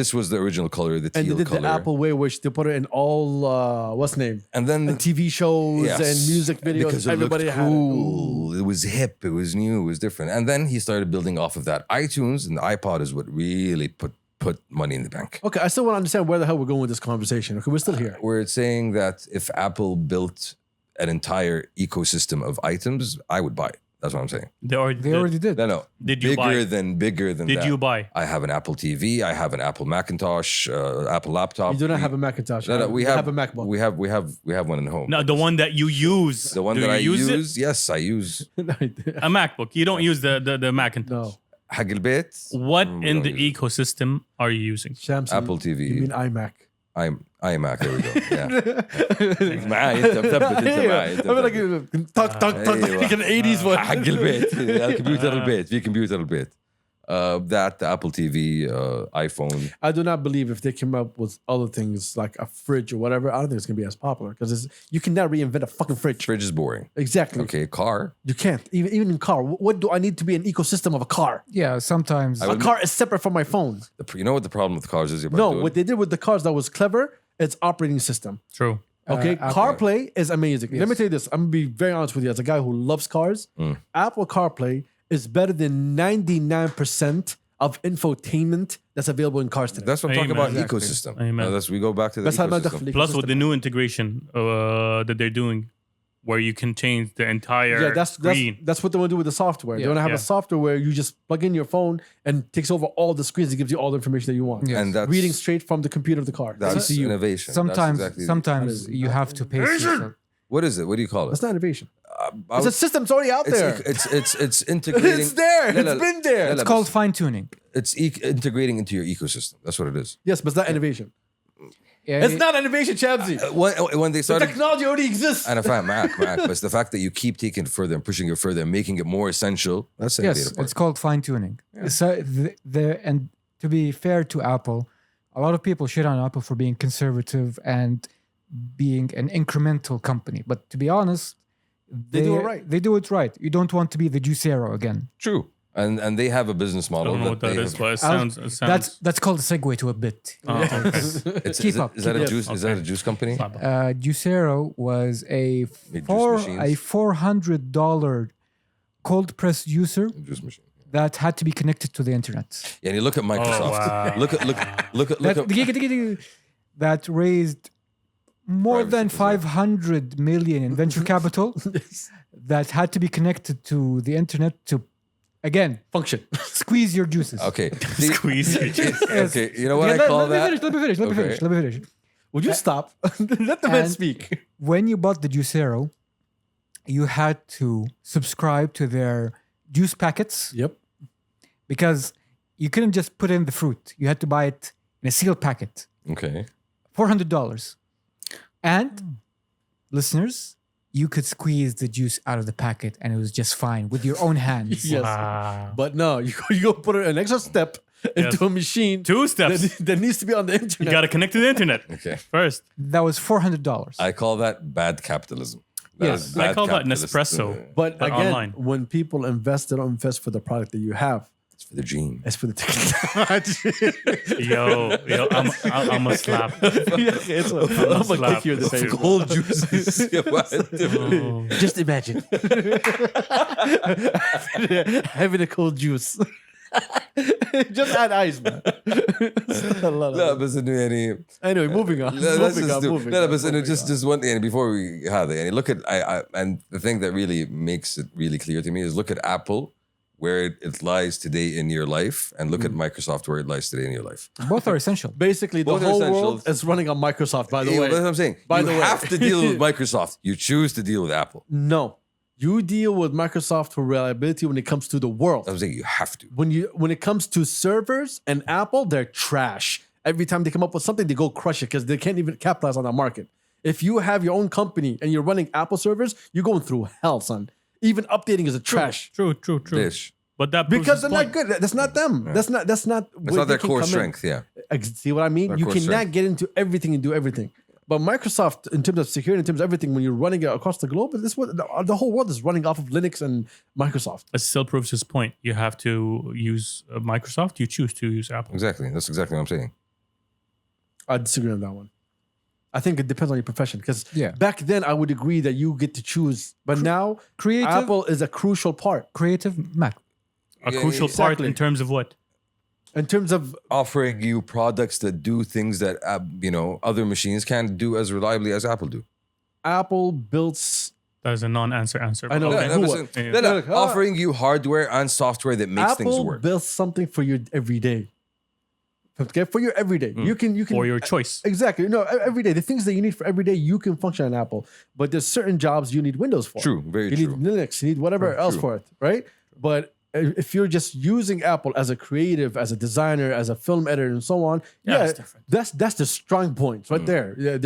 This was the original color, the And they teal did color. the Apple way, which they put it in all what's the name? And then And TV shows Yes. and music videos. Because it Everybody looked had it. cool. It was hip. It was new. It was different. And then he started building off of that. iTunes and the iPod is what really put money in the bank. Okay, I still want to understand where the hell we're going with this conversation. Okay, we're still here. We're saying that if Apple built an entire ecosystem of items, I would buy it. That's what I'm saying. They Already did. No. Did you buy? Bigger than Did that. you buy? I have an Apple TV. I have an Apple Macintosh, Apple laptop. You do not have a Macintosh. No, we You have have a MacBook. We have one at home. No, the one that you use. The one Do that I you use use, yes, I use. a MacBook. You don't use the Macintosh. No. حق البيت. What we in don't the use it. ecosystem are you using? Shamsi, Apple TV. You mean iMac? iMac, there we go. Yeah. معاي انت مثبت انت معاي انت I mean, like, مثبت. talk أيوة. like an 80s one. حق البيت الكمبيوتر البيت في كمبيوتر البيت. That the Apple TV, iPhone. I do not believe if they came up with other things like a fridge or whatever, I don't think it's gonna be as popular because you cannot reinvent a fucking fridge. Fridge is boring. Exactly. Okay, car. You can't. Even in car. What do I need to be an ecosystem of a car? Yeah, sometimes. A car is separate from my phone. You know what the problem with cars is? No, what they did with the cars that was clever, it's operating system. True. Okay, Apple. CarPlay is amazing. Let me tell you this. I'm gonna be very honest with you. As a guy who loves cars, Apple CarPlay is better than 99% of infotainment that's available in cars today. That's what I'm talking Amen. about. Exactly. Ecosystem. Amen. We go back to the That's how ecosystem. much Plus with the new integration that they're doing. where you can change the entire Yeah, screen. that's what they want to do with the software. They Yeah. want to have Yeah. a software where you just plug in your phone and takes over all the screens. It gives you all the information that you want. Yes. And that's Reading straight from the computer of the car. that's CPU. innovation. That's Sometimes, exactly- sometimes you have to pace yourself. What is it? What do you call it? That's not innovation. I It's a would- system. It's already out there. it's integrating. It's there. No, no, It's been there. no, It's no, called fine tuning. It's integrating into your ecosystem. That's what it is. Yes, but it's not innovation. Yeah, It's not innovation, Shamsi. When they The started, technology already exists. and I find Mac, but it's the fact that you keep taking it further and pushing it further and making it more essential. That's the Yes, innovative part. it's called fine tuning. So and to be fair to Apple, a lot of people shit on Apple for being conservative and being an incremental company. But to be honest, They do it right. They do it right. You don't want to be the Juicero again. True. And they have a business I model. don't know what that they is, have- but it sounds. That's called a segue to a bit. Oh, okay. Keep is up, Is that keep a up. juice? Is that a juice company? Juicero was a Made juice machines. $400 cold press juicer Juice machine. that had to be connected to the internet. Yeah, and you look at Microsoft. wow. Look at. That raised more Privacy than preserved. 500 million in venture capital that had to be connected to the internet to, again, Function. squeeze your juices. Okay. See, Squeeze. okay. You know what Yeah, I call that? Let me finish. Okay. Let me finish. Would you stop? Let the man And- speak. When you bought the Juicero, you had to subscribe to their juice packets Yep. because you couldn't just put in the fruit. You had to buy it in a sealed packet. Okay. $400. And listeners, you could squeeze the juice out of the packet and it was just fine with your own hands. Yes. Wow. But no, you go put an extra step into a machine 2 steps. that needs to be on the internet. You got to connect to the internet Okay. first. That was $400. I call that bad capitalism. That Yes. is I bad call that capitalist. Nespresso. But But again, online. when people invest, they don't invest for the product that you have. It's for the gene. It's for the technology. Yo, I'm a slap. I'm gonna slap. kick you in the face. Cold juices. Just imagine having a cold juice. Just add ice, man. لا بس انه يعني Anyway, moving on. لا, let's Moving just on, do, moving لا, لا on, بس انه moving just on. just one thing before we have it. يعني look at I and the thing that really makes it really clear to me is look at Apple where it lies today in your life and look at Microsoft where it lies today in your life. Both are essential. Basically, the Both are whole world essentials. is running on Microsoft, by the Yeah, way. that's what I'm saying. By you the way. have to deal with Microsoft. You choose to deal with Apple. No. You deal with Microsoft for reliability when it comes to the world. I'm saying you have to. When it comes to servers and Apple, they're trash. Every time they come up with something, they go crush it because they can't even capitalize on that market. If you have your own company and you're running Apple servers, you're going through hell, son. Even updating is a trash. True. Dish. But that proves Because his they're not point. good. That's not them. That's not It's where not they their can core come in. strength, yeah. See what I mean? Their You core cannot strength. get into everything and do everything. But Microsoft, in terms of security, in terms of everything, when you're running it across the globe, this is what the whole world is running off of Linux and Microsoft. It still proves his point. You have to use Microsoft. You choose to use Apple. Exactly. That's exactly what I'm saying. I disagree on that one. I think it depends on your profession. Because Yeah. back then, I would agree that you get to choose. But now, Creative, Apple is a crucial part creative Mac. A Yeah, crucial part exactly. in terms of what? in terms of Offering you products that do things that other machines can't do as reliably as Apple do. Apple builds. That is a non-answer answer. I know. Okay. Who- Offering you hardware and software that makes things Apple work. builds something for your everyday. Okay, for your everyday, you can For your choice. exactly every day. The things that you need for every day, you can function on Apple. But there's certain jobs you need Windows for. True, very You true. need Linux. You need whatever else true. for it, right? But if you're just using Apple as a creative, as a designer, as a film editor, and so on, Yeah, it's different. that's the strong points right there. Yeah,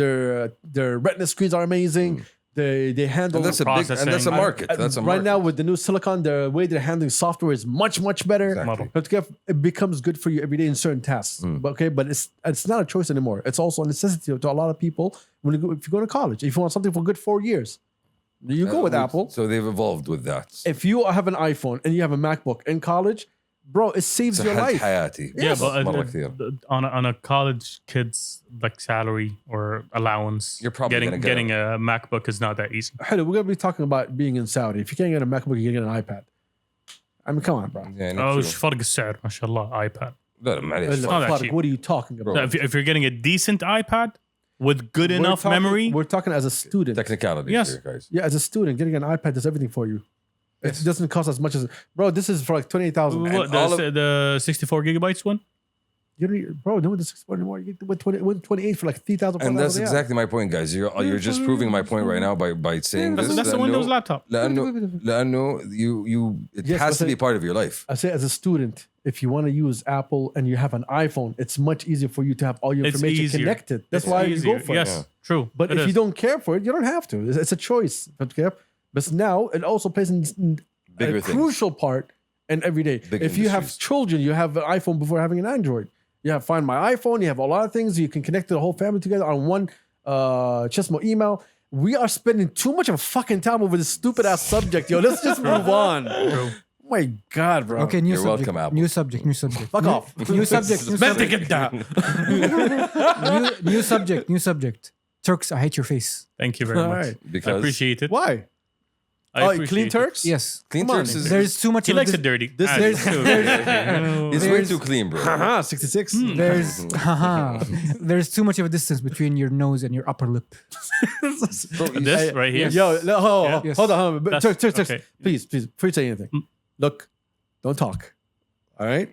their Retina screens are amazing. They handle And that's a big, and that's a Processing. market. That's a market. right now with the new silicon, the way they're handling software is much better. Exactly. But it becomes good for you every day in certain tasks. But but it's not a choice anymore. It's also a necessity to a lot of people if you go to college. If you want something for a good 4 years, you go with Apple. So they've evolved with that. If you have an iPhone and you have a MacBook in college, bro, it saves your سهلت life. حياتي. Yeah, but مرة كثير. on a college kid's like salary or allowance, You're probably getting gonna get a MacBook is not that easy. Hello, we're gonna be talking about being in Saudi. If you can't get a MacBook, you can get an iPad. I mean, come on, bro. يعني Oh, true. وش فرق السعر ما شاء الله iPad. لا لا معليش. not that Fuck, cheap. what are you talking about? No, if you're getting a decent iPad, with good We're enough talking- memory. We're talking as a student. Technicality, Yes. here, guys. Yeah, as a student, getting an iPad does everything for you. It doesn't cost as much as bro. This is for like 28,000. What, the 64 gigabytes one? You don't, bro, no, the 64 anymore. You get with 28 for like 3,000. And that's exactly my point, guys. You're just proving my point right now by saying this. That's the Windows laptop. لأنه it Yes, has to but be part of your life. I say as a student, if you want to use Apple and you have an iPhone, it's much easier for you to have all your It's information easier. connected. That's It's why easier. you go for Yes, it. true. But It if is. you don't care for it, you don't have to. It's a choice. Okay? But now it also plays Bigger a things. crucial part in every day. Big If you have industries. children, you have an iPhone before having an Android. You have Find My iPhone. You have a lot of things. You can connect the whole family together on one Chismo email. We are spending too much of a fucking time over this stupid ass subject, yo. Let's just move on. Oh my God, bro. Okay, new You're subject. welcome, Apple. New subject. New subject. Fuck off. New subject. New subject. New subject. New subject. Turks, I hate your face. Thank you very All much. right. I Because appreciate it. Why? I Oh, appreciate clean it. Turks? Yes. Clean Come on, Turks is There's too much. He of likes this- it dirty. this- Ah, there's- it's okay. it's way there's- too clean, bro. Haha, 66. There's there's too much of a distance between your nose and your upper lip. This right here. Yo, Yes. hold on. That's- Turks, okay. please, before you say anything. Look, don't talk. All right?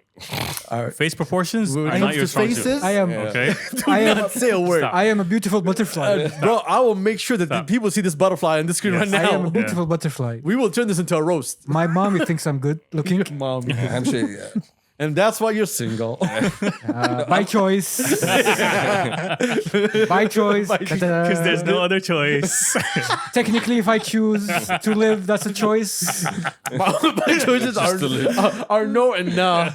All right. Face proportions When it are comes not your to strong suit. faces, I am. Okay. I am. not say a word. Stop. I am a beautiful butterfly. Bro, I will make sure that the Stop. people see this butterfly on the screen right Yes. I am a now. beautiful butterfly. We will turn this into a roast. My mommy thinks I'm good looking. Mom. I'm sure. Yeah. And that's why you're single. By choice. By choice. Because there's no other choice. Technically, if I choose to live, that's a choice. My choices are no and nah.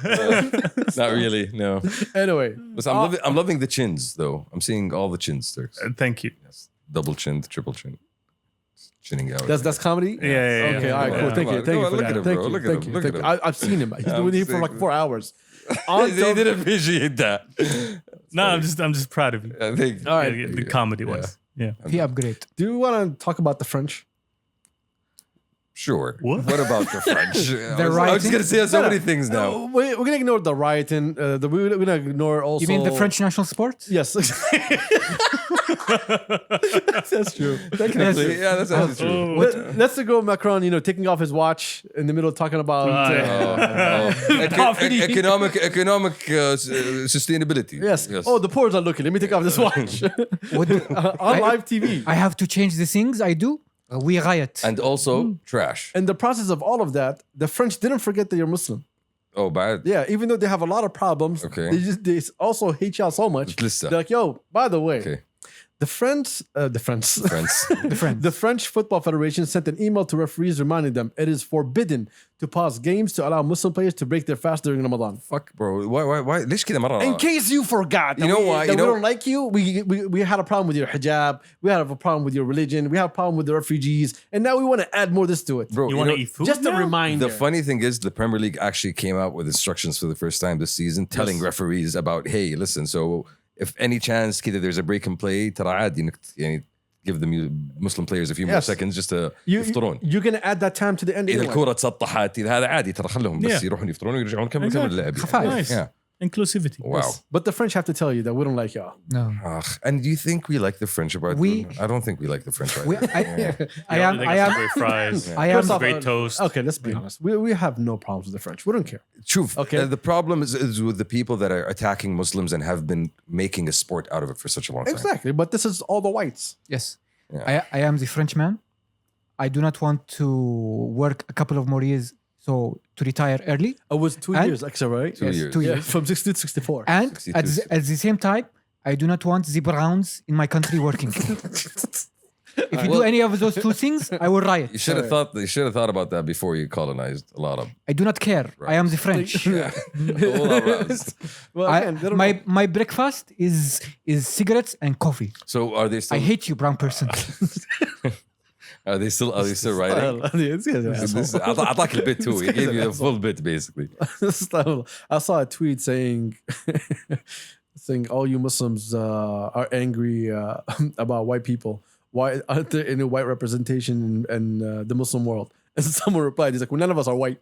Not really. No. Anyway, Listen, I'm loving the chins though. I'm seeing all the chins, Turks. Thank you. Yes. Double chin, triple chin. Chinning out. that's comedy? Yeah, yeah, Okay, yeah. all right, cool. Yeah. Thank you. Come Thank on, you for look at that. him, Thank bro. you. Look at Thank him. you. Look Thank at you. him. I've seen him. He's I'm been here for like saying- 4 hours. They didn't appreciate that. No, I'm just proud of you. I think. All right. Yeah, the comedy ones. Yeah. He upgrade. Do you want to talk about the French? Sure. What? about the French? I was rioting? just gonna say so many things now. We're going to ignore the rioting. We're going to ignore also. You mean the French national sport? Yes. That's true. Technically, yeah, that's actually true. Let's go Macron, taking off his watch in the middle talking about Poverty. Economic sustainability. yes. Oh, the poor are looking. Let me take off this watch on live TV. I have to change the things I do. We riot. And also trash. In the process of all of that, the French didn't forget that you're Muslim. Oh, bad. Yeah, even though they have a lot of problems, Okay. they also hate y'all so much. Listen. They're like, yo, by the way, Okay. the French, Friends. the French Football Federation sent an email to referees reminding them it is forbidden to pause games to allow Muslim players to break their fast during Ramadan. Fuck, bro. Why? ليش كده مرة؟ In case you forgot, You know why? that You we know- don't like you. We had a problem with your hijab. We had a problem with your religion. We have a problem with the refugees, and now we want to add more this to it. Bro, You want to know, eat food? Just a now? reminder. the funny thing is, the Premier League actually came out with instructions for the first time this season, telling referees about, hey, listen, so if any chance كده there's a break and play, ترى عادي إنك يعني give the Muslim players a few more Yes. seconds just to يفطرون. You're gonna add that time to the end. إذا anyway. الكرة تسطحت هذا عادي ترى خلهم بس Yeah. يروحون يفطرون ويرجعون كمل Exactly. اللعب. Nice. Yeah. Inclusivity. Wow. But the French have to tell you that we don't like y'all. no. Ugh. And do you think we like the French about We- I don't think we like the French. We, Either. I Yeah, am. they I got am. some great fries. I am. First off, Great toast. Okay, let's be honest. We have no problems with the French. We don't care. Truth. Okay. The problem is with the people that are attacking Muslims and have been making a sport out of it for such a long time. Exactly. But this is all the whites. Yes. Yeah. I am the Frenchman. I do not want to work a couple of more years, so to retire early. It was 2 And- years extra, right? 2 Yes, years. 2 Yeah, years. from 60 to 64. And 62. at the same time, I do not want the Browns in my country working. If you do any of those two things, I will riot. You should have thought. You should have thought about that before you colonized a lot of. I do not care. I am the French. All around. Well, again, they don't My breakfast is cigarettes and coffee. So are they still? I hate you, brown person. Are they still? Are they still writing? This is, أعطاك البit too. He gave you the full bit basically. I saw a tweet saying, saying all you Muslims are angry about white people. Why aren't there any white representation in the Muslim world? And someone replied, he's like, well, none of us are white.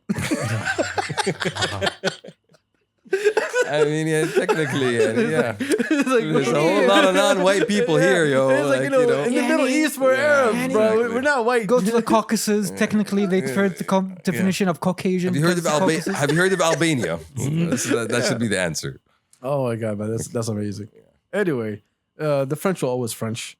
I mean, yeah, technically, yeah. It's like, There's a whole lot of non-white people here, yo. It's like, in the Middle East, we're Arabs, bro. exactly. We're not white. Go to the Caucasus. Technically, they heard the definition of Caucasian. Have you heard of because it's the Caucasus. Have you heard of Albania? That should be the answer. Oh my god, man, that's amazing. Anyway, the French are always French.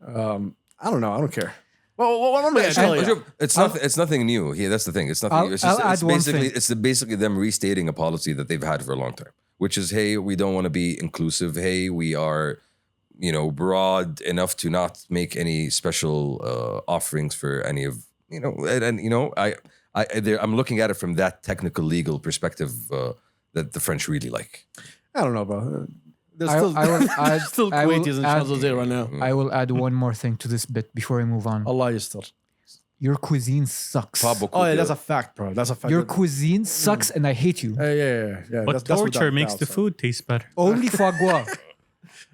I don't know. I don't care. Well, what am I gonna tell you? It's nothing new. Yeah, that's the thing. It's nothing. New. It's just I'll it's add one basically thing. basically them restating a policy that they've had for a long time, which is, hey, we don't want to be inclusive. Hey, we are, broad enough to not make any special offerings for any of I'm looking at it from that technical legal perspective that the French really like. I don't know, bro. There's I will add- still I will Kuwaitis in add- Champs-Élysées right now. I will add one more thing to this bit before we move on. Allah is still. Your cuisine sucks. Pas beaucoup Oh yeah, de- that's a fact, bro. That's a fact. Your cuisine sucks, and I hate you. Yeah. But that's torture without makes doubt, the so. food taste better. Only foie gras.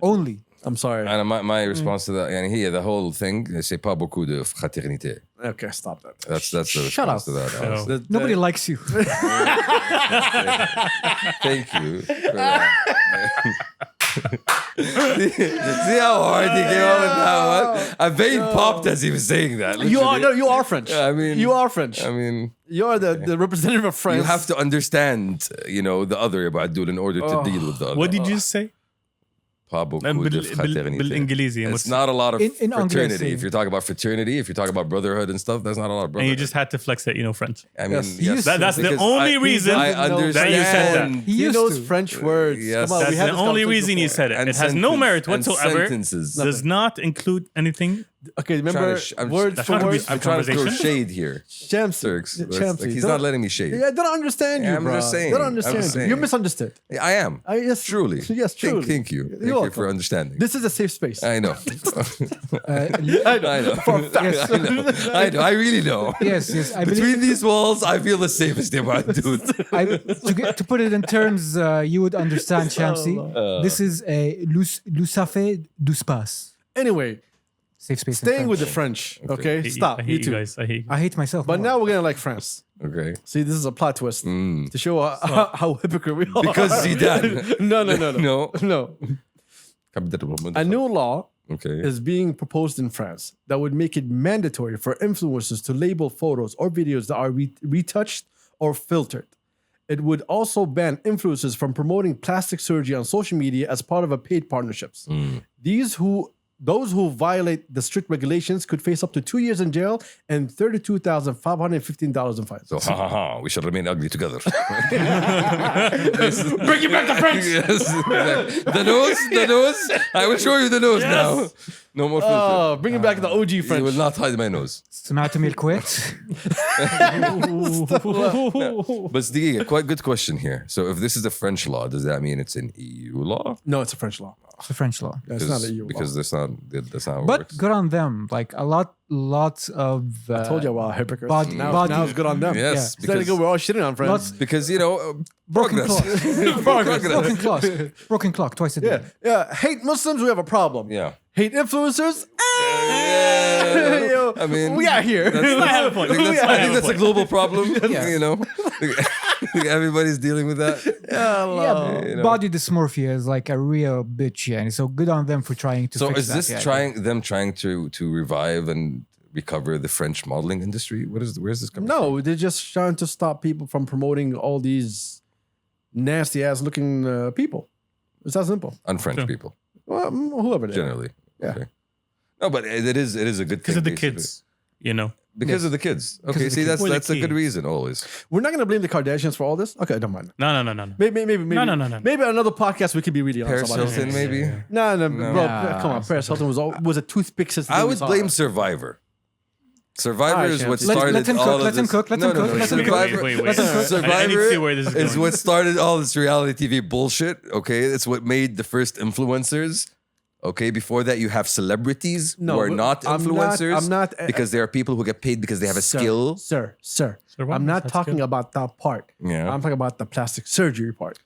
Only. I'm sorry. And my response to that, and here the whole thing, c'est pas beaucoup de fraternité. Okay, stop that. That's the Shut response up. to that. honestly. Nobody likes you. Thank you. For that. See how hard he came up with that one? I vein popped as he was saying that. You are literally. you are French. I mean, you are French. I mean, You are the representative of France. you have to understand, the other about in order to deal with the other. What did you say? Pas beaucoup de fraternité. بالإنجليزي. It's not a lot of In fraternity. Anglais, If you're talking about fraternity, if you're talking about brotherhood and stuff, that's not a lot of And brotherhood. you just had to flex that, French. I mean, Yes. yes. That's the because only reason I that understand. you said that. He He used knows to. French words. Yes. Come on, That's we had the this only conversation reason you before. said it. And It has no merit and whatsoever. sentences. Does not include anything. Okay, remember I'm words That's for not words. a I'm trying to throw conversation? shade here. Shamsi. Turks. Shamsi. He's not letting me shade. Yeah, I don't understand you, I'm bro. just saying. Don't I'm understand. just You. saying. You're misunderstood. I am. Yes, Truly. Yes, truly. Thank you. Thank you welcome. for understanding. This is a safe space. I know. I know. I know. Yes. I know. I really know. Yes. I believe. Between these walls, I feel the safest about dude. To put it in terms you would understand, Shamsi, this is a l'usafé du space. Anyway, Safe space. in staying with the French. French. Okay, stop. I You hate you too. guys. I hate you. I hate myself. But more. now we're gonna like France. Okay. See, this is a plot twist to show how hypocrite we are. Because Zidane. no. No. A new law Okay. is being proposed in France that would make it mandatory for influencers to label photos or videos that are retouched or filtered. It would also ban influencers from promoting plastic surgery on social media as part of a paid partnerships. Those who violate the strict regulations could face up to 2 years in jail and $32,515 in fines. So, we should remain ugly together. Bring it back to France. Yes. The nose. I will show you the nose now. No more filter. Oh, bring it back to the OG You French. will not hide my nose. سمعت من الكويت. But Stigiga, quite good question here. So if this is a French law, does that mean it's an EU law? No, it's a French law. It's a French law. It's not a EU Because law. that's not how it But works. good on them. Like lots of. I told you about hypocrites. body- now, body- now it's good on them. Yes, Yeah. It's not because, good. We're all shitting on France. Lots- because Broken progress. clock. Broken clock twice a day. Yeah. Hate Muslims, we have a problem. Yeah. Hate influencers, Yeah. yo, I mean, we are here. I have a point. I think that's a global problem. Yeah. I think everybody's dealing with that. Yeah, You know. body dysmorphia is like a real bitch, yeah. And so good on them for trying to. So fix is that, this yeah. trying to revive and recover the French modeling industry? Where's this coming from? No, they're just trying to stop people from promoting all these nasty ass looking people. It's that simple. On French Sure. people, Well, whoever they are. generally. Yeah. Okay. No, but it is a good Because thing. of the basically. kids, you know. Because of the kids. Okay, of the see, kids. Well, that's the a good kids. reason always. We're not gonna blame the Kardashians for all this. Okay, don't mind. No. Maybe. No. Maybe another podcast we could be really honest Paris about this. Hilton, maybe. No, bro, Nah. come on. Paris Hilton was a toothpick since the I day we would saw blame her. Survivor. Survivor Alright, is what Shamsi. started Let him all cook, of let him this. cook, let him cook, let him cook. Survivor, Wait. Let him cook. Survivor I need to see where this is is going. what started all this reality TV bullshit. Okay, it's what made the first influencers. Okay, before that you have celebrities No, who are not I'm not- influencers. I'm not- because there are people who get paid because they have a skill. Sir. what I'm is not that talking skill? about that part. Yeah. I'm talking about the plastic surgery part.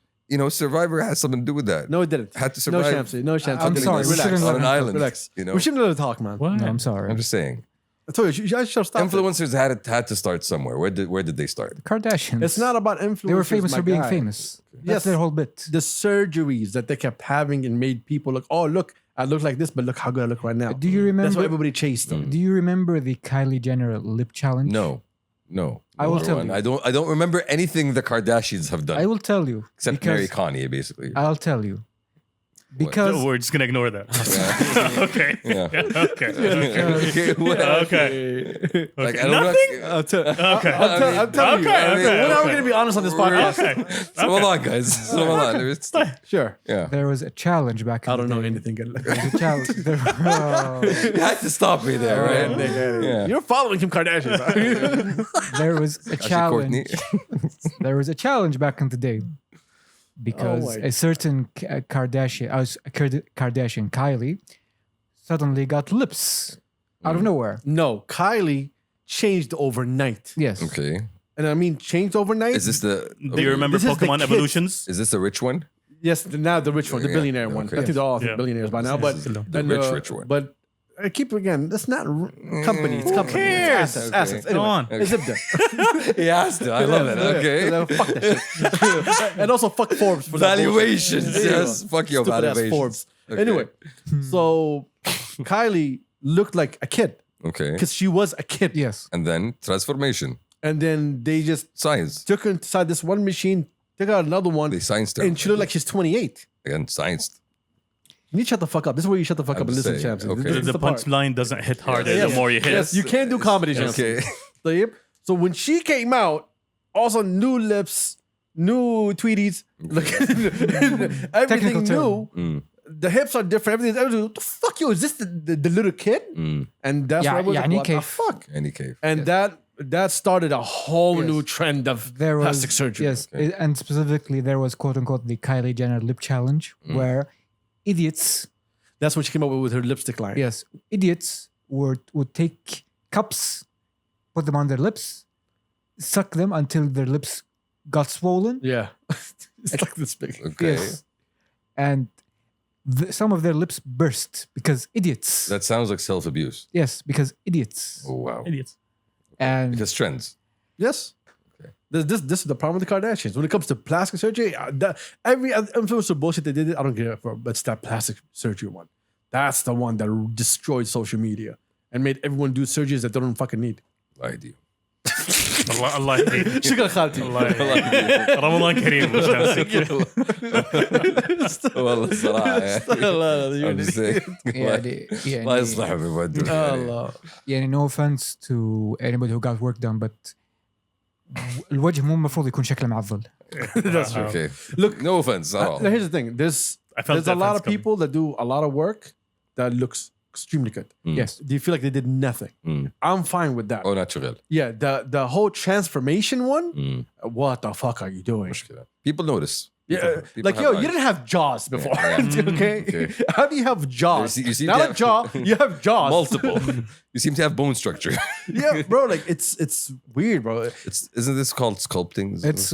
Survivor has something to do with that. No, it didn't. Had to No, survive. Shamsi. No, Shamsi. I'm sorry, we Relax. shouldn't on let an him- island. Relax. You know, We shouldn't let her talk, man. What? No, I'm sorry. I'm just saying. I told you, I should have stopped. Influencers had to start somewhere. Where did they start? Kardashians. It's not about influencers. They were famous my for being guy. famous. That's Yes. their whole bit. The surgeries that they kept having and made people look, oh, look, I look like this, but look how good I look right now. Do you remember? That's why everybody chased them. Do you remember the Kylie Jenner lip challenge? No. I will Number tell one. you. I don't remember anything the Kardashians have done. I will tell you. except because marry Kanye, basically. I'll tell you. Because So we're just gonna ignore that. okay. Yeah. Okay. Okay, well, Okay. like, I don't Nothing? I'll tell Okay. I'm telling you. Okay, okay, When are we okay. going to be honest on this podcast? Okay. So hold on, guys. So hold on. Sure. Yeah. there was a challenge back in I don't the know day. anything. There was a challenge. You had to stop me there, right? Yeah. You're following Kim Kardashian. there was a Actually, challenge. Courtney. There was a challenge back in the day because Oh my- a certain Kardashian, Kylie, suddenly got lips out of nowhere. No, Kylie changed overnight. Yes. Okay. And I mean changed overnight. Is this the? Do you remember This is the Pokemon kids. Evolutions? Is this the rich one? Yes, now the rich one, the Yeah, billionaire one. okay. I think they're all Yeah. billionaires by now, but The and, rich one. But I keep again. That's not company. It's company. cares? It's assets. Okay. Assets. Go Anyway, on. it's Zibda. He has to. I love it. Okay. Fuck that shit. And also fuck Forbes for that bullshit. Valuations. Yes. Fuck your Stupid ass valuations. Forbes. Okay. Anyway, so Kylie looked like a kid Okay. because she was a kid. Yes. And then transformation. And then they just Science. took her inside this one machine, took out another one, They scienced her. and she looked like she's 28. Again, scienced. You need to shut the fuck up. This is where you shut the fuck I'm up and listen, saying, Shamsi. okay. This is The the part. punchline doesn't hit harder Yes. the more you hit. Yes, you can't do comedy, Shamsi. Okay. طيب? So when she came out, also new lips, new tweeties, like, everything term. new. The hips are different. Everything. What the fuck, yo? Is this the little kid? And that's Yeah, why I was like, يعني what the كيف. fuck? Any cave. And that started a whole Yes. new trend of There was plastic surgery. Yes, and specifically there was quote unquote the Kylie Jenner lip challenge, where idiots, That's what she came up with her lipstick line. yes, idiots would take cups, put them on their lips, suck them until their lips got swollen. Yeah. It's like this big. Okay. Yes, and some of their lips burst because idiots. That sounds like self-abuse. Yes, because idiots. Oh, wow. Idiots. And Because trends. Yes. Okay. This is the problem with the Kardashians. When it comes to plastic surgery, every influencer bullshit they did, I don't care for, but it's that plastic surgery one. That's the one that destroyed social media and made everyone do surgeries that they don't fucking need. Lied to you. Allah يهديك. شكرا خالتي. الله يهديك. رمضان كريم مش ناسي. والله الصراحة يعني. I'm just saying. يعني الله يصلحهم يبدوا. الله. يعني no offense to anybody who got work done, but الوجه مو المفروض يكون شكله معضل. That's true. Okay. Look, No offense at all. now here's the thing. There's I felt a that lot offense of people that do a lot of work that looks extremely good. Yes. Do you feel like they did nothing? I'm fine with that. Oh, not شغل. Yeah, the whole transformation one. What the fuck are you doing? مشكلة. People notice. Yeah, People like have yo, eyes. you didn't have jaws before. Yeah. Okay? Okay. How do you have jaws? You seem Not to a have- jaw, you have jaws. Multiple. You seem to have bone structure. Yeah, bro. Like it's weird, bro. Isn't this called sculpting? It's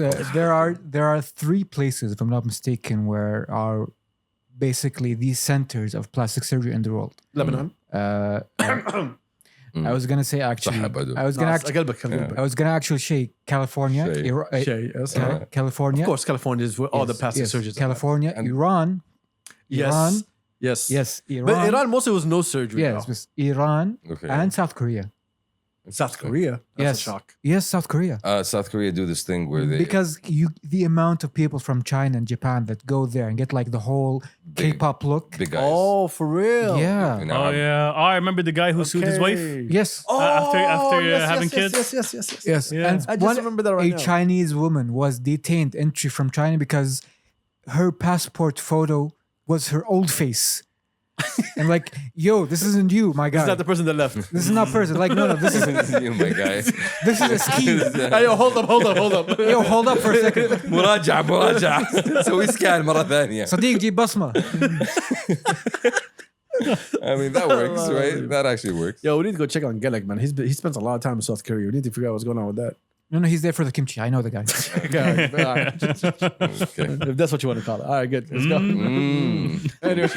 there are 3 places, if I'm not mistaken, where are basically these centers of plastic surgery in the world. Lebanon. I was gonna say actually, صح بدو. I was gonna actually, I was gonna actually say California, Say. Yes. California, Of course, California is where all the Yes, plastic yes. surgeons. are. California, And- Iran, Yes. Iran, Yes. yes, Iran, But Iran mostly was no surgery. yes, though. was Iran Okay. and South Korea. South Korea. That's Yes. a shock. Yes, South Korea. South Korea do this thing where they Because the amount of people from China and Japan that go there and get like the whole Big- K-pop look. big guys. Oh, for real? Yeah. You know, Oh yeah. Oh, I remember the guy who sued his wife. Yes. Oh, after yes, having yes, kids? Yes. Yes. Yeah. And I just remember that right a now. Chinese woman was detained entry from China because her passport photo was her old face. And like, yo, this isn't you, my guy. Is that the person that left? This is not person. Like, no, this is you my guy. this is a scheme. Hey, yo, hold up. Yo, hold up for a second. مراجعة سوي سكان مرة ثانية. صديق جيب بصمة. I mean that works, right? That actually works. Yo, we need to go check on Gelek, man. He spends a lot of time in South Korea. We need to figure out what's going on with that. No, he's there for the kimchi. I know the guy. Okay, all right. Okay. If that's what you want to call it. All right, good. Let's go. Mm. Anyway.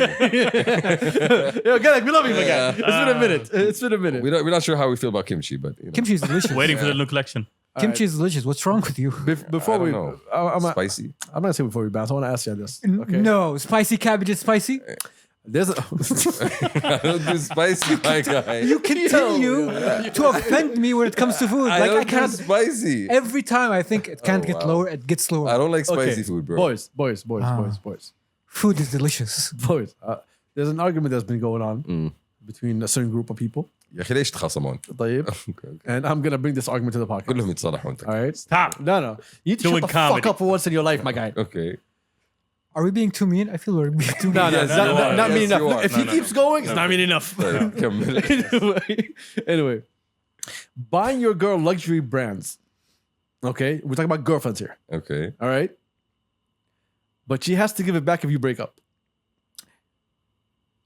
Yo, Galik, we love you, my guy. It's been a minute. It's been a minute. We're not sure how we feel about kimchi, but you know. Kimchi is delicious. Waiting for the new collection. Kimchi is delicious. What's wrong with you? Before I we, don't know. I'm Spicy. not gonna say before we bounce. I want to ask you this. Okay. No, spicy cabbage is spicy. There's a, I don't do spicy, my guy. You continue to offend me when it comes to food. I Like I don't do can't. spicy. Every time I think it can't get wow. lower, it gets lower. I don't like spicy okay. food, bro. Boys. Ah. Food is delicious. Boys. There's an argument that's been going on between a certain group of people. يا أخي ليش تخاصمون؟ طيب. Okay. And I'm gonna bring this argument to the podcast. كلهم يتصالحوا أنت. All right. Stop. No. You need to Doing shut the comedy. fuck up for once in your life, my guy. Okay. Are we being too mean? I feel we're being too mean. No, Yes, not, you not, are. not mean Yes, enough. you are. If he keeps going, it's not mean enough. طيب كمل. anyway, buying your girl luxury brands. Okay, we're talking about girlfriends here. Okay. All right, but she has to give it back if you break up.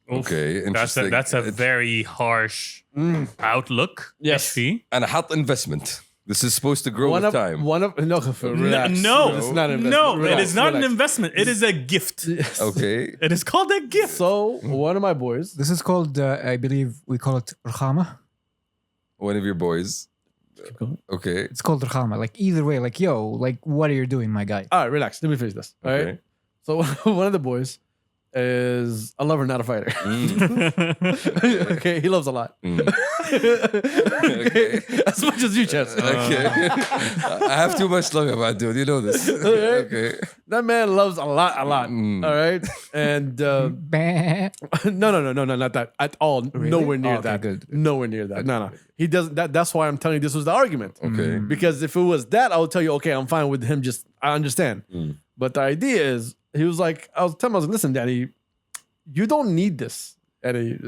Okay. Interesting. That's a very harsh outlook. Yes. I see. And a hot investment. This is supposed to grow with time. No, relax. No, it's not an investment. no, it Relax, is not an relax. investment. It is a gift. Okay. It is called a gift. So one of my boys, This is called, I believe we call it rkhama. One of your boys. Okay. It's called rkhama. Like either way, like yo, like what are you doing, my guy? all right, relax. Let me finish this. All right. Okay. So one of the boys is a lover, not a fighter. Okay, he loves a lot. Okay. As much as you, Chance. Okay. I have too much love about dude. You know this. Okay. That man loves a lot. All right. And Bah. no, not that at all. Nowhere near Oh, okay, that. good. Nowhere near that. No. He doesn't. That's why I'm telling you this was the argument. Okay. Because if it was that, I would tell you, okay, I'm fine with him. Just I understand. But the idea is, he was like, I was telling him, I was like, listen, Daddy, you don't need this. Daddy,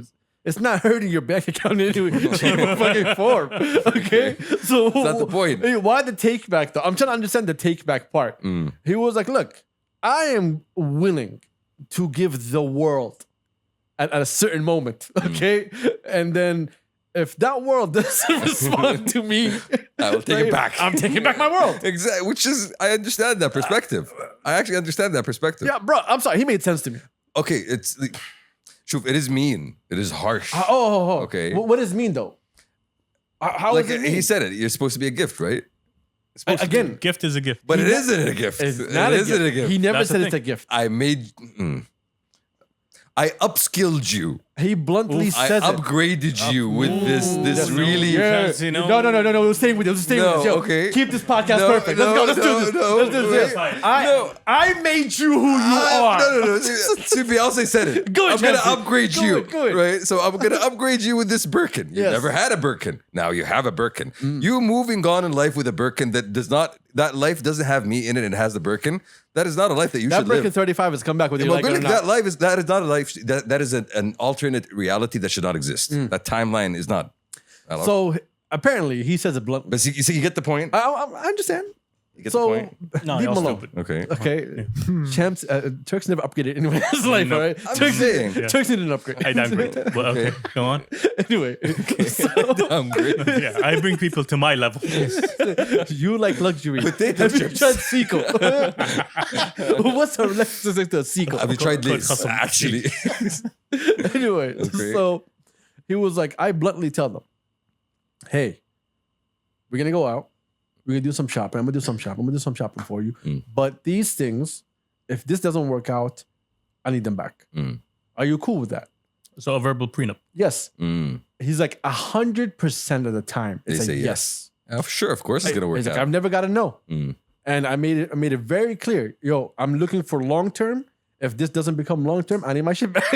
it's not hurting your bank account in any shape or fucking form. Okay, so That's the point. Why the take back though? I'm trying to understand the take back part. He was like, look, I am willing to give the world at a certain moment. Okay, and then if that world doesn't respond to me, I will take it back. I'm taking back my world. Exactly. Which is, I understand that perspective. I actually understand that perspective. Yeah, bro. I'm sorry. He made sense to me. Okay. It's, Shuf, it is mean. It is harsh. Okay. What does it mean though? How Like does it mean? he said it. You're supposed to be a gift, right? It's supposed to be. Again, Gift is a gift. But it isn't a gift. it's It not isn't a gift. He never That's said the it's a thing. gift. I made. I upskilled you. He bluntly I says it. upgraded you with this really. Yeah. Because, you know- No. We'll stay with it. We'll stay No, with it. Yo, okay. Keep this podcast No, perfect. Let's no, go. Let's do this. no, Let's do this. wait. I made you who you are. No. See, Beyonce said it. Go ahead, I'm gonna Shamsi. upgrade Go you, ahead, go ahead. right? So I'm gonna upgrade you with this Birkin. You Yes. never had a Birkin. Now you have a Birkin. You moving on in life with a Birkin that life doesn't have me in it and has the Birkin. That is not a life that you That should Birkin live. 35 has come back with you Well, like it or Billy, not. that is not a life. That is an alternate reality that should not exist. That timeline is not. So apparently he says it bluntly. but see, you get the point. I understand. You get So the point. No, leave y'all him alone. stupid. Okay. Okay, Champs, Turk's never upgraded anyway in his life, No. all right? I'm Turk's, saying. Turk's need an upgrade. I downgrade. Well, okay, go on. Anyway, so, I'm great. Yeah, I bring people to my level. you like luxury. Potato Have you chips. tried Sequel? What's her relationship to a Sequel? Have you tried Code this? custom. Actually. Anyway, Okay. so he was like, I bluntly tell them, hey, we're going to go out. We're going to do some shopping. I'm going to do some shopping. I'm going to do some shopping for you. But these things, if this doesn't work out, I need them back. Are you cool with that? So a verbal prenup. Yes. Mm. He's like 100% of the time. It's They a say yes. Oh, sure, of course it's gonna work He's out. like, I've never got to know. Mm. And I made it very clear. Yo, I'm looking for long term. If this doesn't become long term, I need my shit back.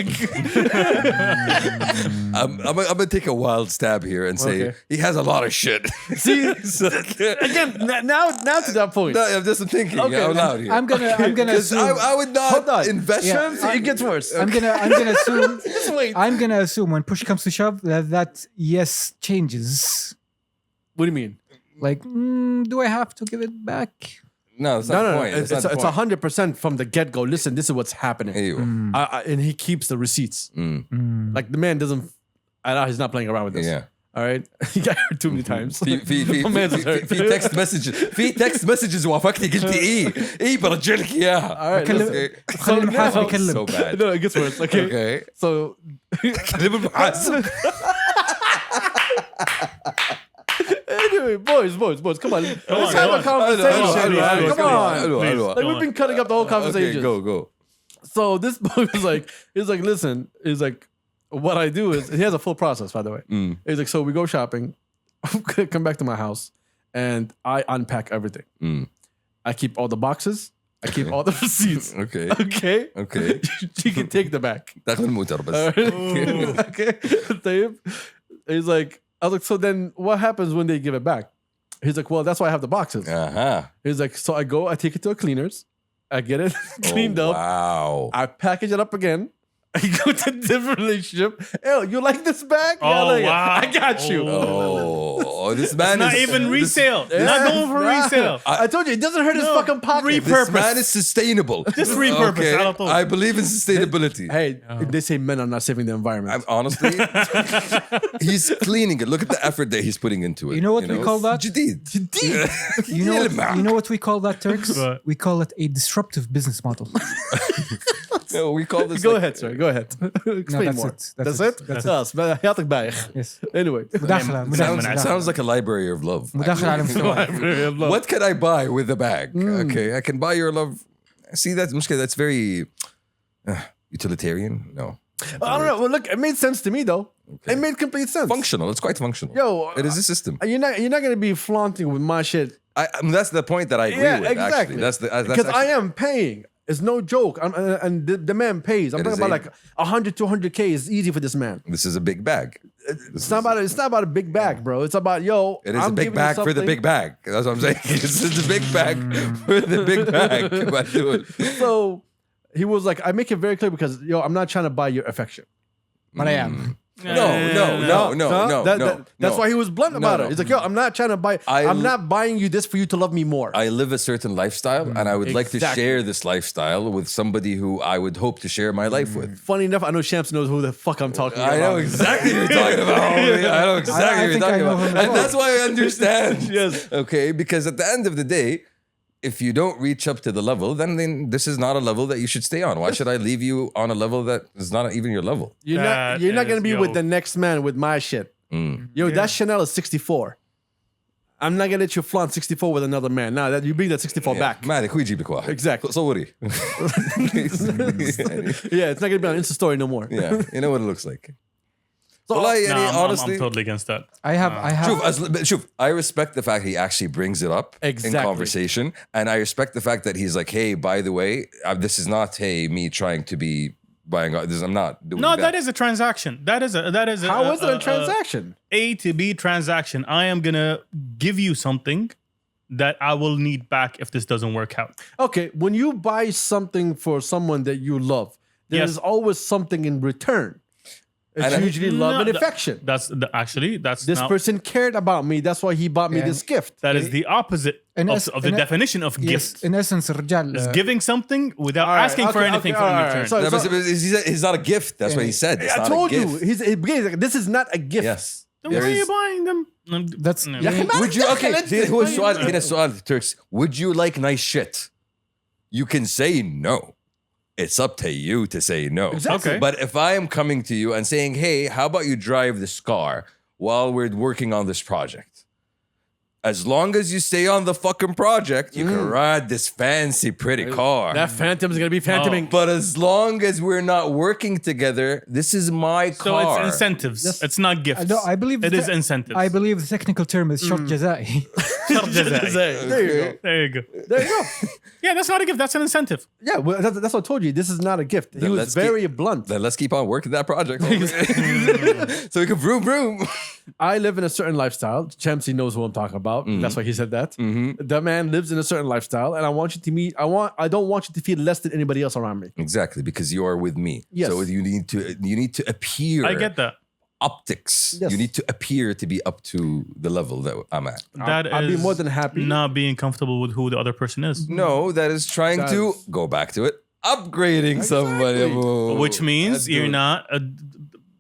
I'm gonna take a wild stab here and say Okay. he has a lot of shit. See, So- again, now to that point. No, I'm just thinking Okay. out loud here. I'm gonna 'Cause assume. I would Hold on. not invest. Yeah. Shamsi, it gets worse. I'm gonna assume. Just wait. I'm gonna assume when push comes to shove that yes changes. What do you mean? Like, do I have to give it back? No, that's not the point. It's That's not the point. 100% from the get go. Listen, this is what's happening. Hey, you. And he keeps the receipts. Like the man doesn't. I know he's not playing around with this. Yeah. All right, you got hurt too many times. في My man's hurt. في text messages وافقتي قلتي ايه برجع لك اياها. All right, listen. خلي المحاسب So يكلم. bad. No, it gets worse. Okay. Okay. So كلم المحاسب. anyway, boys, come on. Let's have go a on. conversation. Hello, man. hello, Come on. hello, hello. Like we've been cutting up the whole conversation. Okay, go. So this boy was like, he's like, listen, he's like, what I do is, he has a full process, by the way. He's like, so we go shopping, come back to my house, and I unpack everything. I keep all the boxes. I keep all the receipts. Okay. Okay. She can take the back. داخل الموتر بس. Okay. طيب. He's like, I was like, so then what happens when they give it back? He's like, well, that's why I have the boxes. He's like, so I take it to a cleaner's. I get it cleaned up. Wow. I package it up again. I go to a different relationship. Ew, you like this bag? Oh, like it. wow. I got you. Oh, this man Not is even this- resale. Not going for resale. I told you, it doesn't hurt his fucking pocket. This man is sustainable. Just repurpose. Okay. على طول. I believe in sustainability. Hey, they say men are not saving the environment. Honestly, he's cleaning it. Look at the effort that he's putting into it. You know what we call that? جديد. You know what we call that, Turks? What? We call it a disruptive business model. No, we call this. Go like- ahead, sir. Go ahead. Explain that's more. it. That's That's it? it. That's us. حياتك بايخ. Yes. Anyway. Sounds like a library of love. مداخلة على مستوى. What can I buy with the bag? Okay, I can buy your love. See, that's very utilitarian. No. I don't know. Well, look, it made sense to me though. It made complete sense. Functional. It's quite functional. Yo, it is a system. You're not gonna be flaunting with my shit. That's the point that I agree with. Exactly. Actually, that's Because I actually- am paying. It's no joke. And the man pays. I'm It talking is about like 100, 200K is easy for this man. This is a big bag. It's not about a big bag, bro. It's about It is a big bag for the big bag. That's what I'm saying. It's a big bag for the big bag. But dude, So he was like, I make it very clear because I'm not trying to buy your affection. But I am. no. That's why he was blunt about No. it. He's like, I'm not trying to buy. I'm not buying you this for you to love me more. I live a certain lifestyle, and I would like to Exactly. share this lifestyle with somebody who I would hope to share my life with. Funny enough, I know Shamsi knows who the fuck I'm talking about. I know exactly what you're talking about. homie. I know exactly I what you're think I talking know about. him as And well. that's why I understand. Yes. Okay, because at the end of the day, if you don't reach up to the level, then this is not a level that you should stay on. Why should I leave you on a level that is not even your level? You're not gonna be Yo. with the next man with my shit. Yo, that Chanel is 64. I'm not gonna let you flaunt 64 with another man. Nah, that you bring that 64 back. مالك هو يجيب لك واحد. Exactly. صوري. Yeah, it's not gonna be on Insta story no more. Yeah, you know what it looks like. So, والله No, يعني honestly. I'm totally against that. I have. شوف, I respect the fact he actually brings it up Exactly. in conversation, and I respect the fact that he's like, "Hey, by the way, this is not me trying to be buying. This I'm not doing No, that. that is a transaction. That is a how is it a transaction? A to B transaction. I am gonna give you something that I will need back if this doesn't work out. Okay, when you buy something for someone that you love, there's Yes. always something in return. It's And I- usually love No, and that- affection. That's This now- person cared about me. That's why he bought me Yeah. this gift. That is the opposite In of, es- of the in e- definition of Yes, gift. in essence, الرجال. It's giving something without All right, asking for okay, anything okay, for in all right, return. so- No, but he's not a gift. That's what he said. It's I not told a you, gift. he's like, this is not a gift. Yes. Then There why are you is- buying them? That's No. Would you هو السؤال هنا السؤال Turks, would you like nice shit? You can say no. It's up to you to say no. Exactly. Okay. But if I am coming to you and saying, "Hey, how about you drive this car while we're working on this project?" As long as you stay on the fucking project, you can ride this fancy, pretty car. That phantom is gonna be phantoming. But as long as we're not working together, this is my So car. it's incentives. Yes. It's not gifts. No, I believe it is the- incentives. I believe the technical term is short جزائي. شرط جزائي. There you go. There you go. There you go. Yeah, that's not a gift. That's an incentive. Yeah, well, that's what I told you. This is not a gift. He Then was let's very blunt. Then let's keep on working that project. So we can vroom vroom. I live in a certain lifestyle. Shamsi knows who I'm talking about. That's why he said that. The man lives in a certain lifestyle, and I want you to meet. I don't want you to feel less than anybody else around me. Exactly, because you are with me. Yes. So you need to appear. I get that. Optics. Yes. You need to appear to be up to the level that I'm at. I'd be more than happy. Not being comfortable with who the other person is. No, that is trying to go back to it. Upgrading somebody. Exactly. Oh, Which means that's you're good. not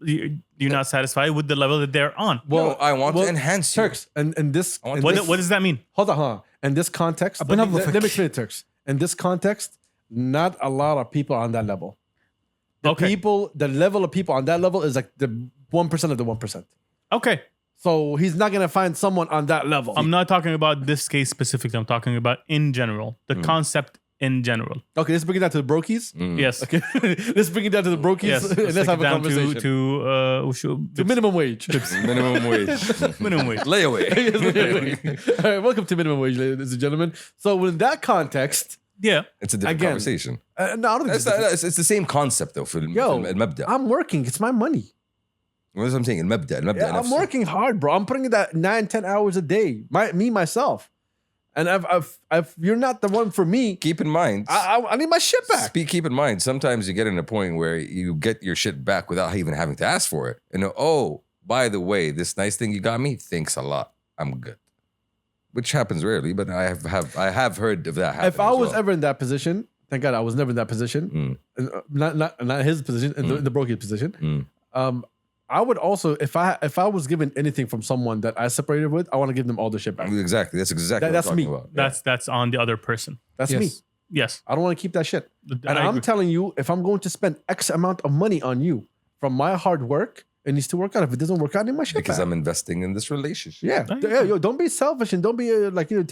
you're not satisfied with the level that they're on. Well, I want to enhance you. Turks, and this. I want and What, this- what does that mean? Hold on. In this context, let me explain it, Turks. In this context, not a lot of people are on that level. Okay. The level of people on that level is like the 1% of the 1%. Okay. So he's not gonna find someone on that level. I'm not talking about this case specifically. I'm talking about in general. The concept in general. Okay, let's bring it down to the brokies. Yes. Okay, let's bring it down to the brokies Yes. and let's have a down conversation. to Minimum wage. Minimum wage. minimum wage. Layaway. All right, welcome to minimum wage, ladies and gentlemen. So in that context, Yeah. It's a different Again, conversation. no, I don't think It's, it's the same concept though. في المبدأ. I'm working. It's my money. What I'm saying المبدأ Yeah, I'm نفسه. working hard, bro. I'm putting in that 9-10 hours a day. Myself. And if you're not the one for me, Keep in mind. I need my shit back. Keep in mind, sometimes you get in a point where you get your shit back without even having to ask for it. And oh, by the way, this nice thing you got me, thanks a lot. I'm good. Which happens rarely, but I have heard of that happening. If I as was well. ever in that position, thank God I was never in that position. Not his position, in the broker's position. I would also, if I was given anything from someone that I separated with, I want to give them all the shit back. Exactly. That's exactly That's what I'm me. talking about. That's on the other person. That's Yes. me. Yes. I don't want to keep that shit. And I I'm agree. telling you, if I'm going to spend X amount of money on you from my hard work, it needs to work out. If it doesn't work out, I need my shit Because back. I'm investing in this relationship. Yeah. Yo, don't be selfish and don't be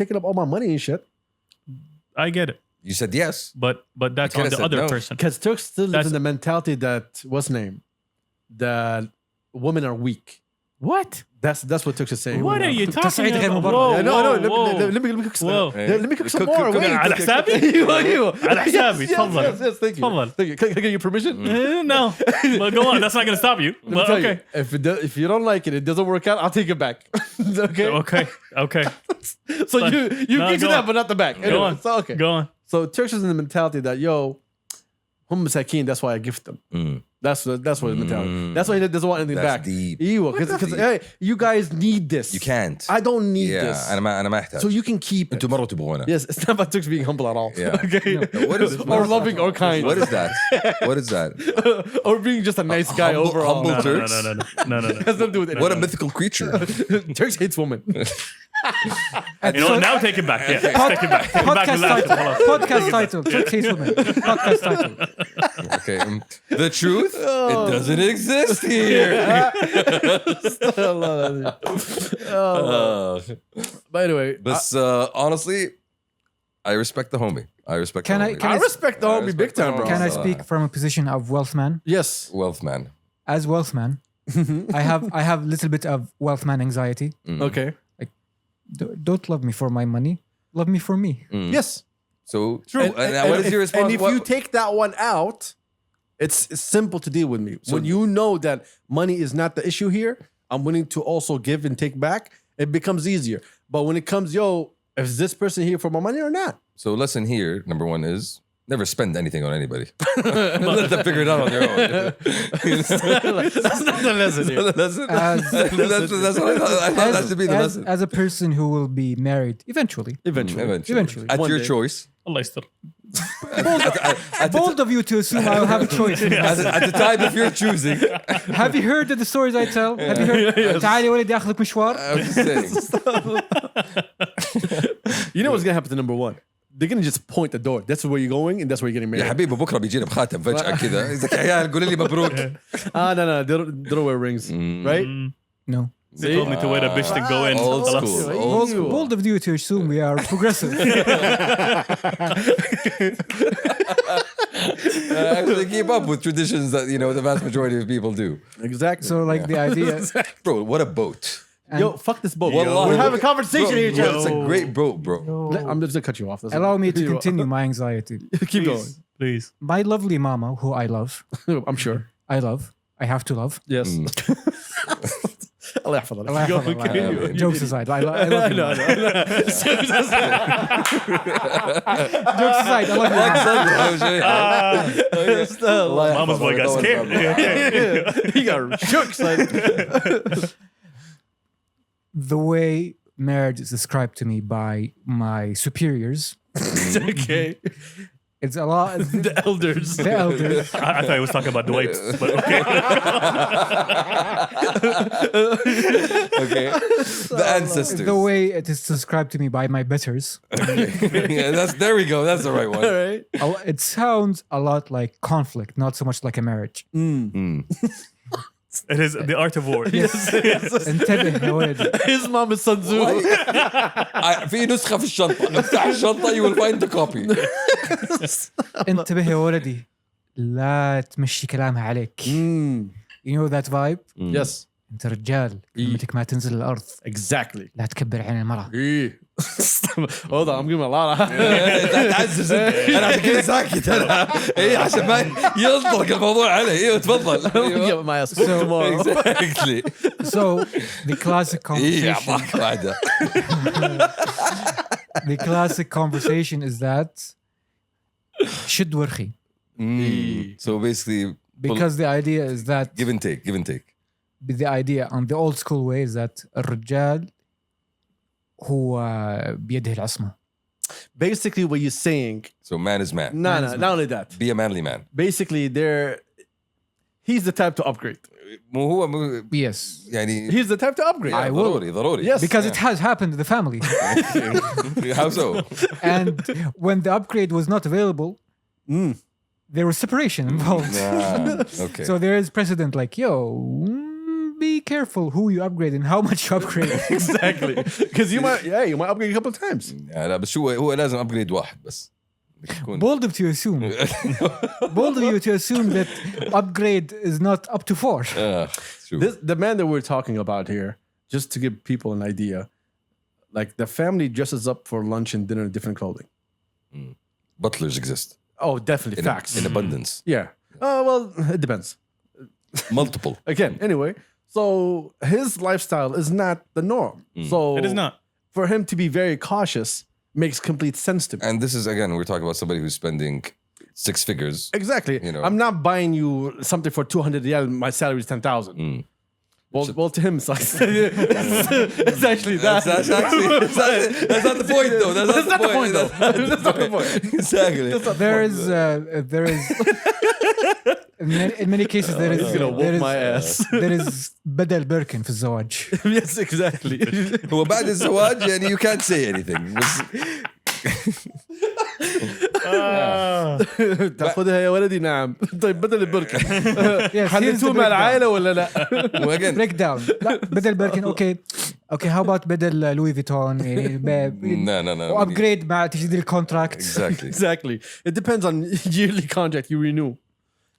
taking up all my money and shit. I get it. You said yes. But that's You on coulda the said other no. person. Because Turks still lives That's- in the mentality that, what's name? That women are weak. What? That's what Turks is saying. What are you talking تصعيد غير about? مبرر. Whoa, Yeah, no, whoa, whoa. let me cook some. Whoa. Let me cook some Cook- more. cook- Wait. على حسابي؟ ايوه على حسابي. تفضل. Yes, thank you. تفضل. Thank you. Can I get your permission? No. But go on. That's not going to stop you. Let me But tell you, okay. if you don't like it, it doesn't work out, I'll take it back. Okay? Okay. Okay. So Fine. you No, give go to that, on. but not the back. Go Anyway, on. So, okay. Go on. So Turks is in the mentality that, yo, hum masakin, that's why I gift them. That's what his mentality. That's why he doesn't want anything That's back. deep. Because hey, you guys need this. You can't. I don't need Yeah. this. أنا ما أحتاج. So you can keep it. أنتوا مرة تبغونه. Yes, it's not about Turks being humble at all. Yeah. Okay. What is- or loving or kind. What is that? What is that? or being just a nice guy Humble- overall. humble No, Turks? no. Has nothing to do with What a anything. mythical creature. Turks hates women. You know what? Now take it back. Yeah. Take it back. Take it back to Podcast last. title. Podcast title. Turks Hates Women. Podcast title. Okay. The truth, it doesn't exist here. But anyway, But honestly, I respect the homie. I respect Can the I- homie. can I I- respect the homie big time, bro. Can I speak from a position of wealth man? Yes. Wealth man. As wealth man, I have a little bit of wealth man anxiety. Okay. Don't love me for my money. Love me for me. Yes. So true. And, now what is your response? And if you take that one out, it's simple to deal with me. When you know that money is not the issue here, I'm willing to also give and take back. It becomes easier. But when it comes, yo, is this person here for my money or not? So lesson here, number one is never spend anything on anybody. Let them figure it out on their own. That's not the lesson here. The lesson. As- That's what I thought that to be the lesson. as a person who will be married eventually. Eventually. At One your day. choice. Allah يستر. Bold of you to assume I'll have a choice. At the time if you're choosing. Have you heard of the stories I tell? Have you heard? تعالي ولدي أخذك مشوار. I'm just saying. You know what's going to happen to number one? They're going to just point the door. That's where you're going and that's where you're getting يا married. حبيبي بكره بيجينا بخاتم فجأة كذا إذا يا عيال قولي لي مبروك. No. They don't wear rings. Right? No. They told me to wait a bitch to go in. Old خلاص. school. Old Old school. school. Bold of you to assume we are progressive. Actually keep up with traditions that the vast majority of people do. Exactly. So like the idea. Bro, what a boat. Yo, fuck this boat. Wallahi, We're having a bro, conversation here, bro, Chad. it's a great boat, bro. I'm just going to cut you off. That's Allow all. me to continue my anxiety. Keep going. Please. My lovely mama, who I love, I'm sure. I have to love. Yes. Allah يحفظها. Allah Go, يحفظها. continue. Jokes aside, I love you. No. Jokes aside, I love you. Mama's boy got scared. He got shook. Son. The way marriage is described to me by my superiors, Okay. It's a lot. The elders. The elders. I thought he was talking about the wipes, but okay. Okay. The ancestors. The way it is described to me by my betters. Yeah, there we go. That's the right one. All right. It sounds a lot like conflict, not so much like a marriage. It is the art of war. انتبه يا ولدي. His mom is Sun Tzu. في نسخة في الشنطة. افتح الشنطة you will find the copy. انتبه يا ولدي. لا تمشي كلامها عليك. You know that vibe? Yes. انت رجال. كلمتك ما تنزل الارض. Exactly. لا تكبر عين المرأة. Hold on, I'm giving a lot of. تعزز انا عشان كذا ساكت انا ايه عشان ما ينطلق الموضوع علي ايوه تفضل Get my ass whooped tomorrow. exactly So the classic ايه conversation. اعطاك واحدة The classic conversation is that شد ورخي. so basically Because the idea is that give and take the idea on the old school way is that الرجال هو بيده العصمة. Basically, what you're saying. so man is man No, not only that. be a manly man Basically, he's the type to upgrade. مو هو Yes. يعني He's the type to upgrade. I will. ضروري Yes. Because it has happened in the family. how so And when the upgrade was not available, there was separation involved. okay So there is precedent like, yo, be careful who you upgrade and how much you upgrade. Exactly. Because you might upgrade a couple of times. لا بس هو لازم ابجريد واحد بس Bold of you to assume. Bold of you to assume that upgrade is not up to 4. true. The man that we're talking about here, just to give people an idea, like the family dresses up for lunch and dinner in different clothing. butlers exist Oh, definitely. Facts. in abundance Yeah. Oh, well, it depends. multiple Again, anyway. So his lifestyle is not the norm. So It is not. For him to be very cautious makes complete sense to me. and this is again we're talking about somebody who's spending 6 figures Exactly. You know. I'm not buying you something for 200 riyal. My salary is 10,000. Well, to him, it's like it's actually that. That's not the point though. That's not the point though. That's not the point. Exactly. There is in many cases there is He's gonna whoop my ass. there is بدل Birkin في الزواج. Yes, exactly. هو بعد الزواج يعني you can't say anything. تاخذها يا ولدي نعم. طيب بدل البركة Yes, here's the حددتوه مع breakdown. العائلة ولا لا؟ Again, break down. لا بدل Birkin اوكي how about بدل لوي فيتون no. وابجريد مع تجديد الكونتراكت. Exactly. Exactly. It depends on yearly contract you renew.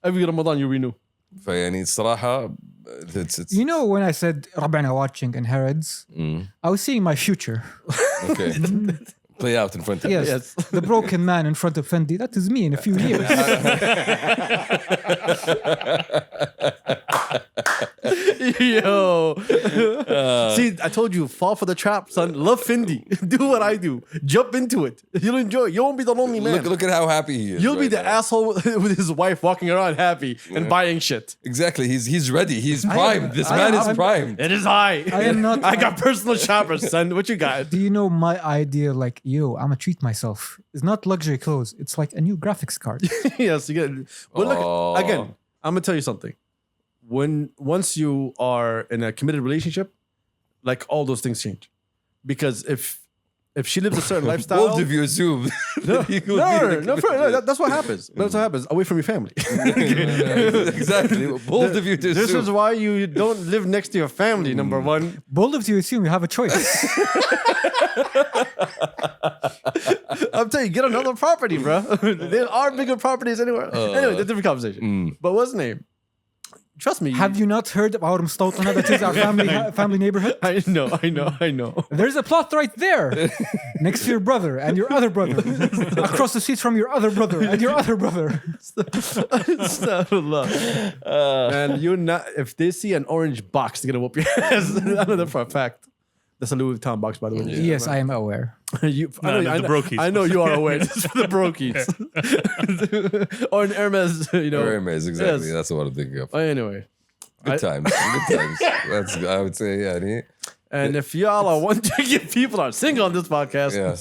Every Ramadan you renew. فيعني الصراحة it's You know when I said ربعنا watching and Herod's, I was seeing my future. okay. Play out in front of Yes, Yes. the broken man in front of Fendi. That is me in a few years. Yo. See, I told you, fall for the trap, son. Love Fendi. Do what I do. Jump into it. You'll enjoy it. You won't be the lonely man. Look at how happy he is. You'll be right the now. asshole with his wife walking around happy and buying shit. Exactly. He's ready. He's primed. This man is primed. It is high. I am not. I got personal shoppers, son. What you got? Do you know my idea? Like, yo, I'm gonna treat myself. It's not luxury clothes. It's like a new graphics card. Yes, you get. But look, Oh. again, I'm gonna tell you something. Once you are in a committed relationship, like all those things change, because if she lives a certain lifestyle, Both of you assume. no, that he will be in a that's what happens. That's what happens. Away from your family. Exactly. Both of you to This assume. is why you don't live next to your family. Number one. Bold of you assume you have a choice. I'm telling you, get another property, bro. There are bigger properties anywhere. Anyway, that's a different conversation. But what's the name? Trust me. Have you not heard of our مستوطنة? That is our family neighborhood. I know. There's a plot right there, next to your brother and your other brother, across the street from your other brother and your other brother. Astaghfirullah. And you're not. If they see an orange box, they're gonna whoop your ass. I know that for a fact. That's a Louis Vuitton box, by the way. Yes, I am aware. The brokies. I know you are aware. This is for the brokies. Or an Hermes, Hermes, exactly. Yes. That's what I'm thinking of. Anyway. Good times. Good times. That's I would say, yeah. And if y'all are wondering if people are single on this podcast, Yes.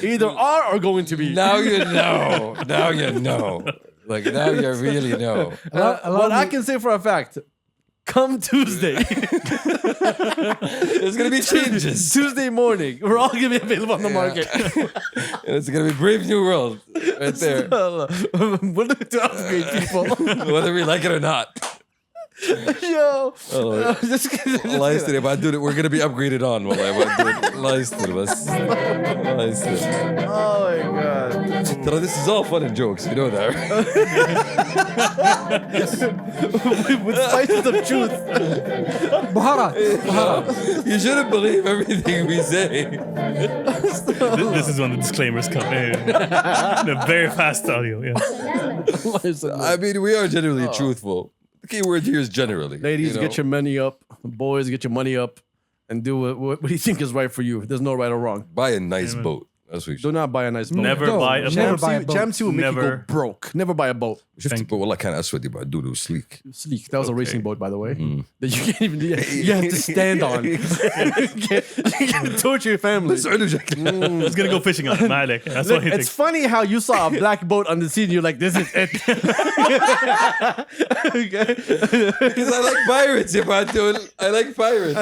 either are or going to be. Now you know. Now you know. Like now you really know. What I can say for a fact, come Tuesday, There's gonna be changes. Tuesday morning, we're all gonna be available on the market. It's gonna be Brave New World right there. We're looking to upgrade people. Whether we like it or not. Yo, just الله يستر بعد دول we're gonna be upgraded on والله بعد دول الله يستر بس الله يستر. oh my god. ترى this is all fun and jokes, you know that, right? With spices of truth. Buharat. You shouldn't believe everything we say. This is when the disclaimers come in. The very fast audio. Yeah. I mean, we are generally truthful. The key word here is generally. Ladies, you know? get your money up. Boys, get your money up, and do what you think is right for you. There's no right or wrong. Buy a nice boat. That's what you Do should. not buy a nice boat. Never No, buy a never boat. buy a boat. Shamsi will make you Never. go broke. Never buy a boat. شفت والله كان أسود يبقى دوله sleek. Sleek. That was a Okay. racing boat, by the way. That you can't even. You have to stand on. you can't torture your family. He's gonna go fishing on it. Malik. That's what he It's thinks. funny how you saw a black boat on the scene. You're like, this is it. Because I like pirates, يبقى دول. I like pirates.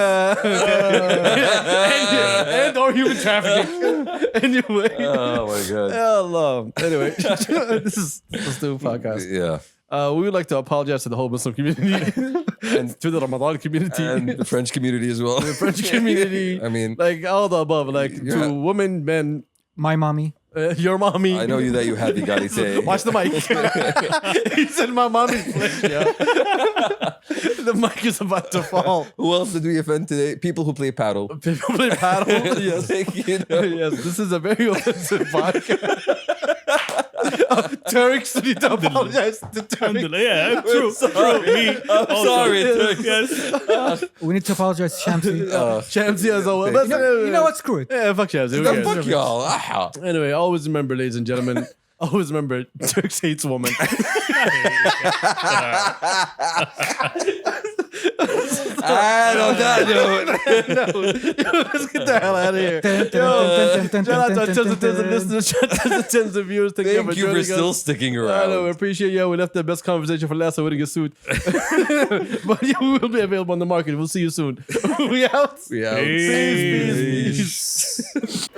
and or human trafficking. Anyway. Oh my god. Hello. Anyway, this is the podcast. Yeah. We would like to apologize to the whole Muslim community and to the Ramadan community, And the French community as well. the French community. I mean, like all the above, like Yeah. to women, men, My mommy. your mommy. I know you that you have egalite. Watch the mic. He said my mommy's flesh. Yeah. The mic is about to fall. Who else did we offend today? People who play paddle. People play paddle. Yes. Like, you know. Yes, this is a very offensive podcast. Turks need to apologize to Turks. Yeah, true. True. Me. I'm sorry. Yes. We need to apologize to Shamsi. Shamsi as always. You know what? Screw it. Yeah, fuck Shamsi. Who The cares? fuck y'all. Ah. Anyway, always remember, ladies and gentlemen, always remember, Turks hates women. And on that note, Let's get the hell out of here. Shout out to our tens and tens of listeners, shout out to the tens of viewers. Thank thank you for joining still us. sticking I know, we around. appreciate you. We left the best conversation for last, so we didn't get sued. But yeah, we will be available on the market. We'll see you soon. We out. We out. Peace. This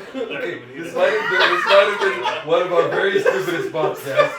might have been one of our very stupidest podcasts.